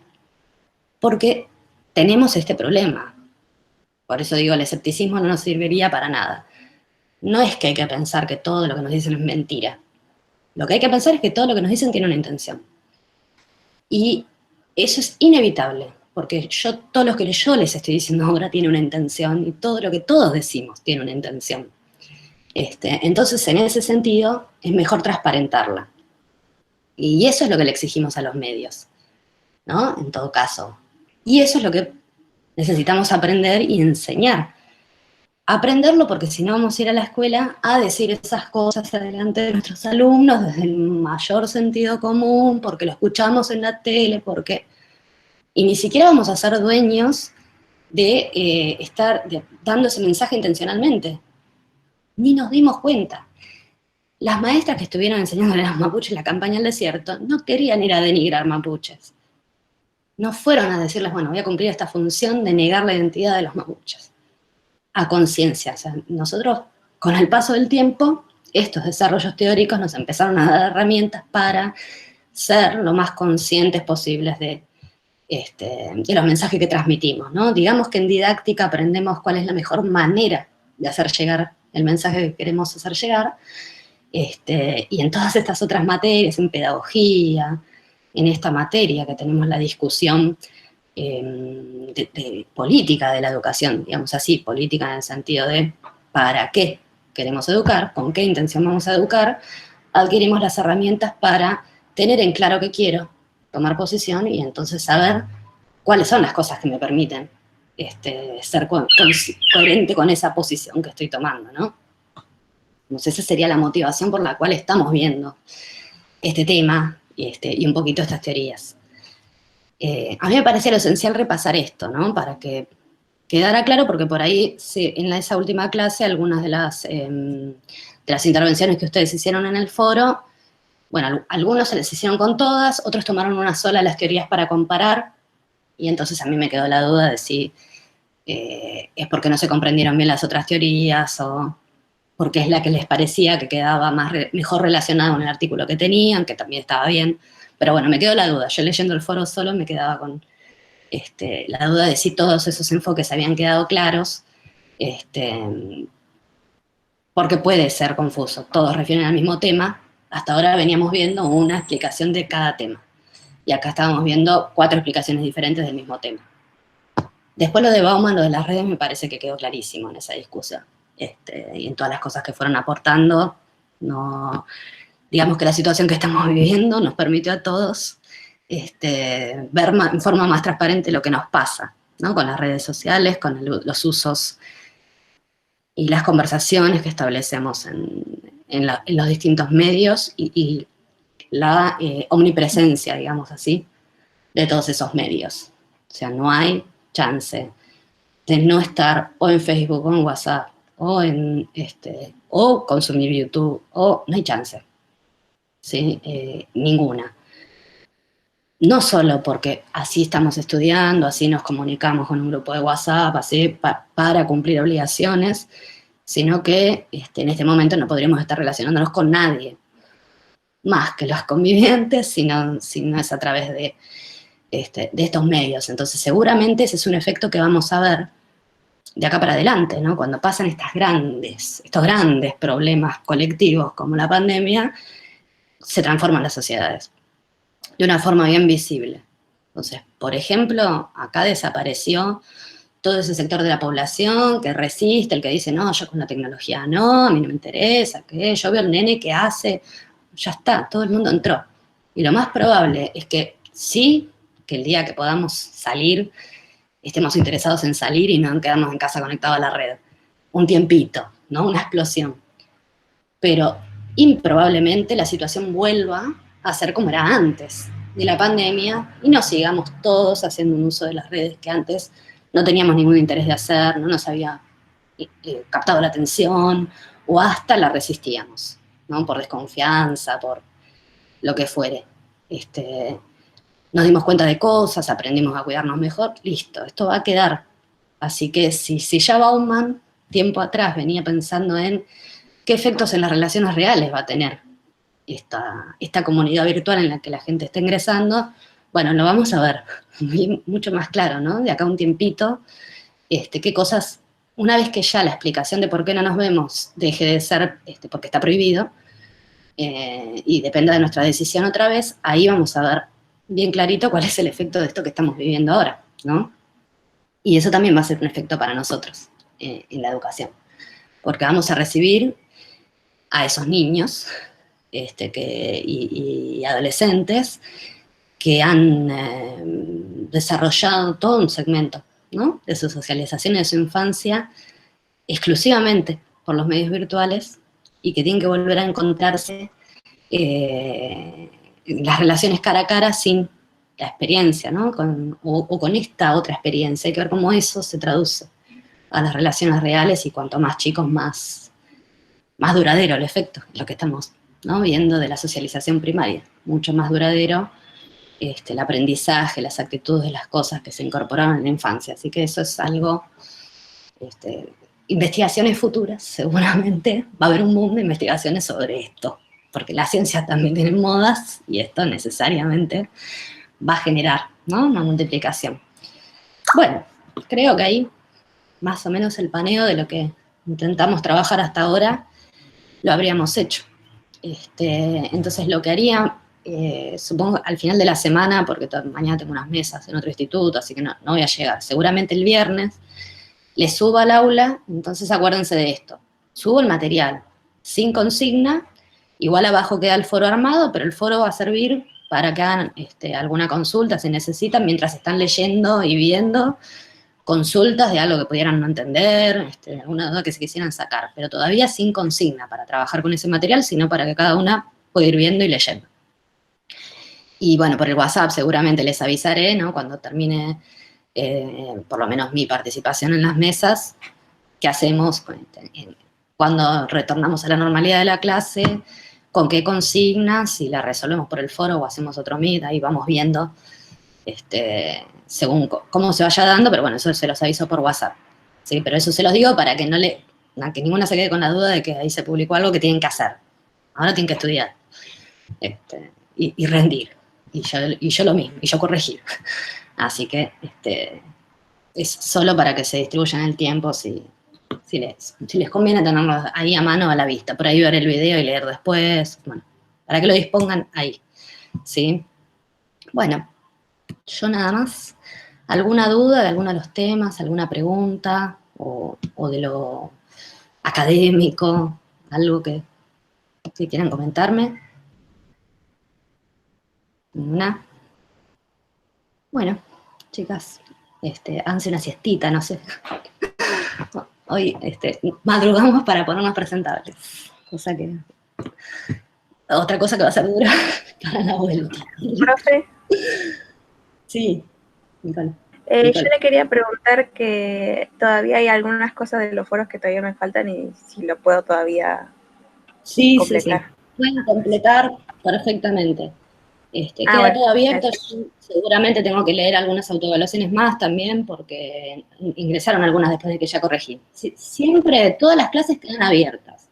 Porque tenemos este problema. Por eso digo, el escepticismo no nos serviría para nada. No es que hay que pensar que todo lo que nos dicen es mentira. Lo que hay que pensar es que todo lo que nos dicen tiene una intención. Y eso es inevitable, porque todo lo que yo les estoy diciendo ahora tiene una intención, y todo lo que todos decimos tiene una intención. Entonces, en ese sentido, es mejor transparentarla. Y eso es lo que le exigimos a los medios, ¿no? En todo caso. Y eso es lo que necesitamos aprender y enseñar. Aprenderlo porque si no vamos a ir a la escuela a decir esas cosas delante de nuestros alumnos desde el mayor sentido común, porque lo escuchamos en la tele, y ni siquiera vamos a ser dueños de estar dando ese mensaje intencionalmente. Ni nos dimos cuenta. Las maestras que estuvieron enseñándole a los mapuches la campaña al desierto no querían ir a denigrar mapuches. No fueron a decirles, bueno, voy a cumplir esta función de negar la identidad de los mapuches. A conciencia. O sea, nosotros, con el paso del tiempo, estos desarrollos teóricos nos empezaron a dar herramientas para ser lo más conscientes posibles de los mensajes que transmitimos, ¿no? Digamos que en didáctica aprendemos cuál es la mejor manera de hacer llegar el mensaje que queremos hacer llegar, y en todas estas otras materias, en pedagogía, en esta materia que tenemos la discusión de política de la educación, digamos así, política en el sentido de para qué queremos educar, con qué intención vamos a educar, adquirimos las herramientas para tener en claro qué quiero, tomar posición y entonces saber cuáles son las cosas que me permiten ser coherente con esa posición que estoy tomando, ¿no? Entonces esa sería la motivación por la cual estamos viendo este tema y un poquito estas teorías. A mí me parecía lo esencial repasar esto, ¿no? Para que quedara claro, porque por ahí, sí, en esa última clase, algunas de las intervenciones que ustedes hicieron en el foro, bueno, algunos se les hicieron con todas, otros tomaron una sola las teorías para comparar, y entonces a mí me quedó la duda de si es porque no se comprendieron bien las otras teorías o porque es la que les parecía que quedaba mejor relacionada con el artículo que tenían, que también estaba bien. Pero bueno, me quedó la duda. Yo leyendo el foro solo me quedaba con la duda de si todos esos enfoques habían quedado claros, porque puede ser confuso. Todos refieren al mismo tema. Hasta ahora veníamos viendo una explicación de cada tema. Y acá estábamos viendo 4 explicaciones diferentes del mismo tema. Después lo de Bauman, lo de las redes, me parece que quedó clarísimo en esa discusión. Y en todas las cosas que fueron aportando, no, digamos que la situación que estamos viviendo nos permitió a todos ver en forma más transparente lo que nos pasa, ¿no? Con las redes sociales, con los usos y las conversaciones que establecemos en los distintos medios y la omnipresencia, digamos así, de todos esos medios. O sea, no hay chance de no estar o en Facebook o en WhatsApp o consumir YouTube, no hay chance, ¿sí? Ninguna. No solo porque así estamos estudiando, así nos comunicamos con un grupo de WhatsApp, así para cumplir obligaciones, sino que en este momento no podríamos estar relacionándonos con nadie, más que los convivientes, si no es a través de de estos medios. Entonces, seguramente ese es un efecto que vamos a ver de acá para adelante, ¿no? Cuando pasan estos grandes problemas colectivos como la pandemia, se transforman las sociedades de una forma bien visible. Entonces, por ejemplo, acá desapareció todo ese sector de la población que resiste, el que dice, no, yo con la tecnología no, a mí no me interesa, que yo veo al nene que hace, ya está, todo el mundo entró. Y lo más probable es que sí, que el día que podamos salir, estemos interesados en salir y no quedarnos en casa conectados a la red. Un tiempito, ¿no? Una explosión. Pero improbablemente la situación vuelva a ser como era antes de la pandemia y no sigamos todos haciendo un uso de las redes que antes no teníamos ningún interés de hacer, no nos había captado la atención o hasta la resistíamos, ¿no? Por desconfianza, por lo que fuere. Nos dimos cuenta de cosas, aprendimos a cuidarnos mejor, listo, esto va a quedar. Así que si ya Bauman, tiempo atrás, venía pensando en qué efectos en las relaciones reales va a tener esta comunidad virtual en la que la gente está ingresando, bueno, lo vamos a ver mucho más claro, ¿no? De acá a un tiempito, qué cosas, una vez que ya la explicación de por qué no nos vemos deje de ser porque está prohibido, y dependa de nuestra decisión otra vez, ahí vamos a ver bien clarito cuál es el efecto de esto que estamos viviendo ahora, ¿no? Y eso también va a ser un efecto para nosotros en la educación, porque vamos a recibir a esos niños y adolescentes que han desarrollado todo un segmento, ¿no? De su socialización y de su infancia exclusivamente por los medios virtuales y que tienen que volver a encontrarse las relaciones cara a cara sin la experiencia, ¿no? O con esta otra experiencia. Hay que ver cómo eso se traduce a las relaciones reales y cuanto más chicos, más duradero el efecto, lo que estamos, ¿no? Viendo de la socialización primaria, mucho más duradero el aprendizaje, las actitudes, las cosas que se incorporaron en la infancia. Así que eso es algo, investigaciones futuras, seguramente va a haber un boom de investigaciones sobre esto, porque la ciencia también tiene modas y esto necesariamente va a generar, ¿no? Una multiplicación. Bueno, creo que ahí más o menos el paneo de lo que intentamos trabajar hasta ahora lo habríamos hecho. Entonces lo que haría, supongo al final de la semana, porque mañana tengo unas mesas en otro instituto, así que no voy a llegar, seguramente el viernes, les subo al aula, entonces acuérdense de esto, subo el material sin consigna, igual abajo queda el foro armado, pero el foro va a servir para que hagan alguna consulta si necesitan, mientras están leyendo y viendo, consultas de algo que pudieran no entender, alguna duda que se quisieran sacar, pero todavía sin consigna para trabajar con ese material, sino para que cada una pueda ir viendo y leyendo. Y bueno, por el WhatsApp seguramente les avisaré, ¿no? Cuando termine, por lo menos mi participación en las mesas, qué hacemos cuando retornamos a la normalidad de la clase, con qué consignas, si la resolvemos por el foro o hacemos otro meet, ahí vamos viendo según cómo se vaya dando, pero bueno, eso se los aviso por WhatsApp, ¿sí? Pero eso se los digo para que que ninguna se quede con la duda de que ahí se publicó algo que tienen que hacer. Ahora tienen que estudiar y rendir, y yo lo mismo, y yo corregir. Así que es solo para que se distribuyan el tiempo si les conviene tenerlo ahí a mano, a la vista, por ahí ver el video y leer después, bueno, para que lo dispongan ahí, ¿sí? Bueno, yo nada más. ¿Alguna duda de alguno de los temas, alguna pregunta o de lo académico, algo que quieran comentarme? ¿Ninguna? Bueno, chicas, háganse una siestita, no sé. Hoy madrugamos para ponernos presentables, cosa que otra cosa que va a ser dura para la vuelta. Profe. Sí, Nicole. Yo le quería preguntar que todavía hay algunas cosas de los foros que todavía me faltan y si lo puedo todavía completar. Sí. Pueden completar perfectamente. Queda todo abierto, yo seguramente tengo que leer algunas autoevaluaciones más también porque ingresaron algunas después de que ya corregí. Siempre, todas las clases quedan abiertas.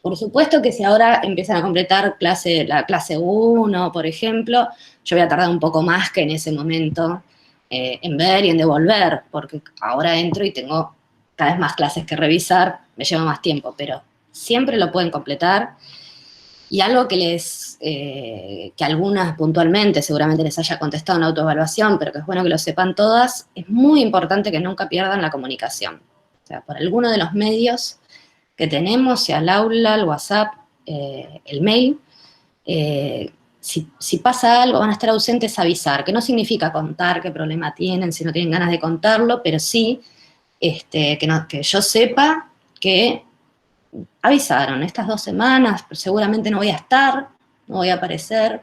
Por supuesto que si ahora empiezan a completar la clase 1, por ejemplo, yo voy a tardar un poco más que en ese momento en ver y en devolver, porque ahora entro y tengo cada vez más clases que revisar, me lleva más tiempo, pero siempre lo pueden completar. Y algo que algunas puntualmente seguramente les haya contestado en autoevaluación, pero que es bueno que lo sepan todas, es muy importante que nunca pierdan la comunicación. O sea, por alguno de los medios que tenemos, sea el aula, el WhatsApp, el mail, si pasa algo, van a estar ausentes, avisar, que no significa contar qué problema tienen, si no tienen ganas de contarlo, pero sí que yo sepa que avisaron, estas 2 semanas seguramente no voy a estar, no voy a aparecer,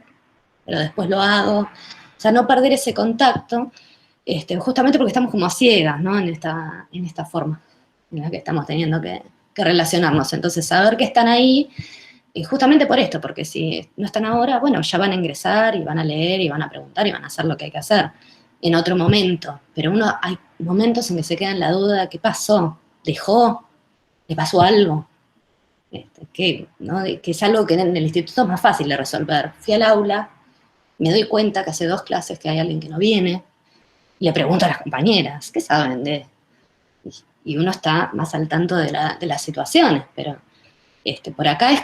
pero después lo hago. O sea, no perder ese contacto, justamente porque estamos como a ciegas, ¿no? En esta forma en la que estamos teniendo que relacionarnos. Entonces, saber que están ahí, justamente por esto, porque si no están ahora, bueno, ya van a ingresar y van a leer y van a preguntar y van a hacer lo que hay que hacer en otro momento. Pero hay momentos en que se queda en la duda, ¿qué pasó? ¿Dejó? ¿Le pasó algo? Que es algo que en el instituto es más fácil de resolver. Fui al aula, me doy cuenta que hace 2 clases que hay alguien que no viene, y le pregunto a las compañeras, ¿qué saben de...? Y uno está más al tanto de las situaciones, pero por acá es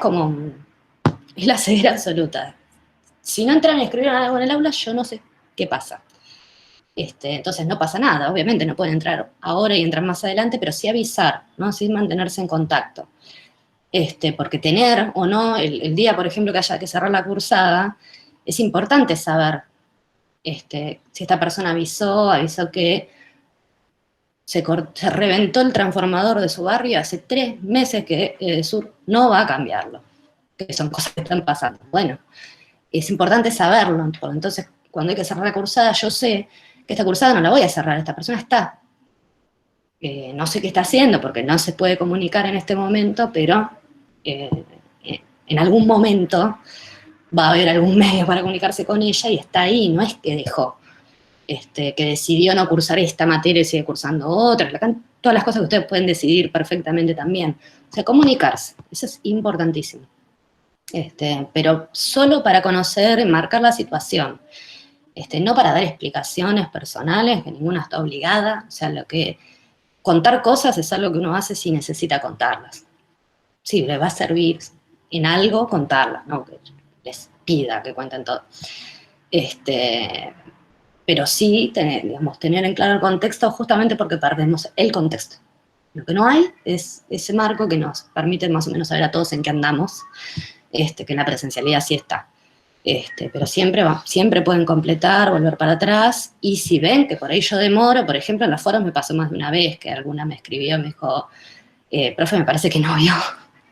la ceguera absoluta. Si no entran a escribir algo en el aula, yo no sé qué pasa. Entonces no pasa nada, obviamente no pueden entrar ahora y entrar más adelante, pero sí avisar, ¿no? Sí mantenerse en contacto. Porque tener o no, el día, por ejemplo, que haya que cerrar la cursada, es importante saber si esta persona avisó que se reventó el transformador de su barrio hace 3 meses que Sur no va a cambiarlo, que son cosas que están pasando. Bueno, es importante saberlo, entonces cuando hay que cerrar la cursada, yo sé que esta cursada no la voy a cerrar, esta persona está. No sé qué está haciendo porque no se puede comunicar en este momento, pero en algún momento va a haber algún medio para comunicarse con ella y está ahí, no es que dejó, que decidió no cursar esta materia y sigue cursando otras, todas las cosas que ustedes pueden decidir perfectamente también. O sea, comunicarse, eso es importantísimo. Pero solo para conocer, marcar la situación, no para dar explicaciones personales, que ninguna está obligada, o sea, contar cosas es algo que uno hace si necesita contarlas. Sí, les va a servir en algo contarlas, no que les pida que cuenten todo. Pero sí, tener en claro el contexto justamente porque perdemos el contexto. Lo que no hay es ese marco que nos permite más o menos saber a todos en qué andamos, que en la presencialidad sí está. Pero siempre pueden completar, volver para atrás, y si ven que por ahí yo demoro, por ejemplo, en los foros me pasó más de una vez que alguna me escribió, me dijo, profe, me parece que no vio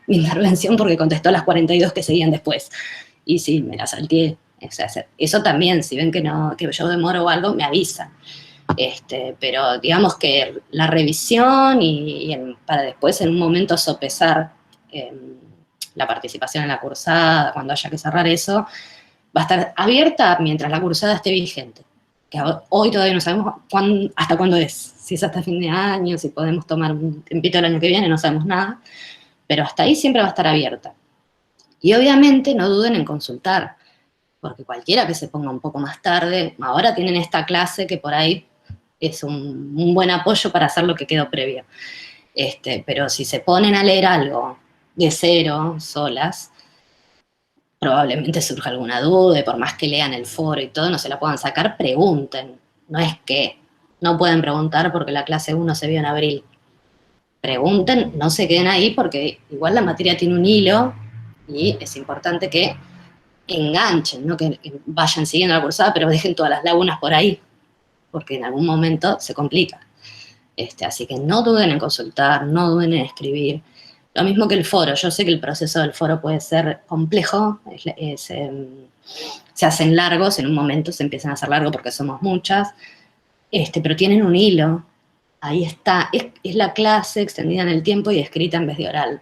mi intervención porque contestó las 42 que seguían después. Y sí, me la salteé. O sea, eso también, si ven que yo demoro o algo, me avisan. Pero digamos que la revisión para después en un momento sopesar la participación en la cursada, cuando haya que cerrar eso, va a estar abierta mientras la cursada esté vigente. Que hoy todavía no sabemos hasta cuándo es. Si es hasta fin de año, si podemos tomar un tiempito el año que viene, no sabemos nada. Pero hasta ahí siempre va a estar abierta. Y obviamente no duden en consultar, porque cualquiera que se ponga un poco más tarde, ahora tienen esta clase que por ahí es un buen apoyo para hacer lo que quedó previo. Pero si se ponen a leer algo de cero, solas, probablemente surja alguna duda, y por más que lean el foro y todo, no se la puedan sacar, pregunten. No es que no pueden preguntar porque la clase 1 se vio en abril. Pregunten, no se queden ahí porque igual la materia tiene un hilo y es importante que enganchen, no que vayan siguiendo la cursada, pero dejen todas las lagunas por ahí, porque en algún momento se complica. Así que no duden en consultar, no duden en escribir. Lo mismo que el foro, yo sé que el proceso del foro puede ser complejo, se hacen largos, en un momento se empiezan a hacer largos porque somos muchas, pero tienen un hilo, ahí está, es la clase extendida en el tiempo y escrita en vez de oral.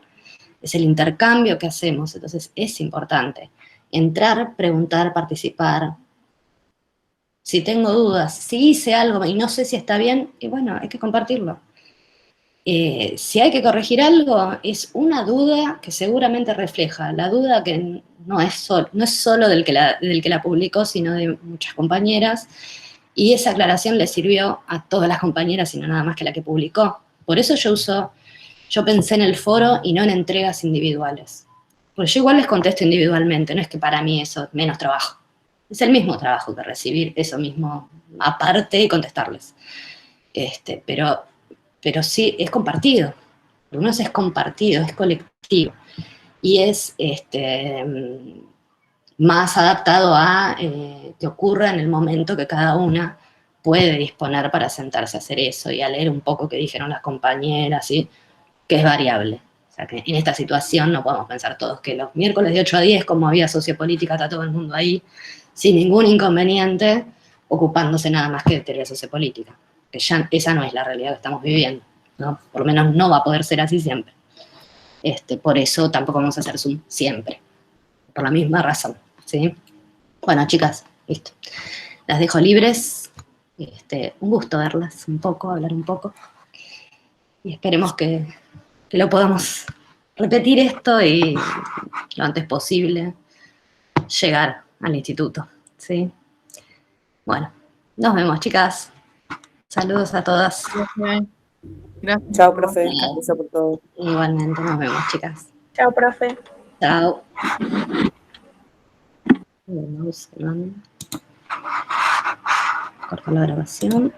Es el intercambio que hacemos, entonces es importante. Entrar, preguntar, participar. Si tengo dudas, si hice algo y no sé si está bien, y bueno, hay que compartirlo. Si hay que corregir algo, es una duda que seguramente refleja, la duda que no es solo del que la publicó, sino de muchas compañeras, y esa aclaración le sirvió a todas las compañeras y no nada más que la que publicó. Por eso yo pensé en el foro y no en entregas individuales. Porque yo igual les contesto individualmente, no es que para mí eso es menos trabajo. Es el mismo trabajo que recibir eso mismo aparte y contestarles. Pero sí, es compartido. Lo menos es compartido, es colectivo. Y es más adaptado a que ocurra en el momento que cada una puede disponer para sentarse a hacer eso y a leer un poco qué dijeron las compañeras, ¿sí? Que es variable. O sea, que en esta situación no podemos pensar todos que los miércoles de 8 a 10, como había sociopolítica, está todo el mundo ahí, sin ningún inconveniente, ocupándose nada más que de teoría sociopolítica. Que ya esa no es la realidad que estamos viviendo, ¿no? Por lo menos no va a poder ser así siempre. Por eso tampoco vamos a hacer Zoom siempre. Por la misma razón, ¿sí? Bueno, chicas, listo. Las dejo libres. Un gusto verlas un poco, hablar un poco. Y esperemos que lo podamos repetir esto y lo antes posible llegar al instituto, ¿sí? Bueno, nos vemos, chicas. Saludos a todas. Gracias. Chao, profe. Gracias por todo. Igualmente, nos vemos, chicas. Chao, profe. Chao. Corta la grabación.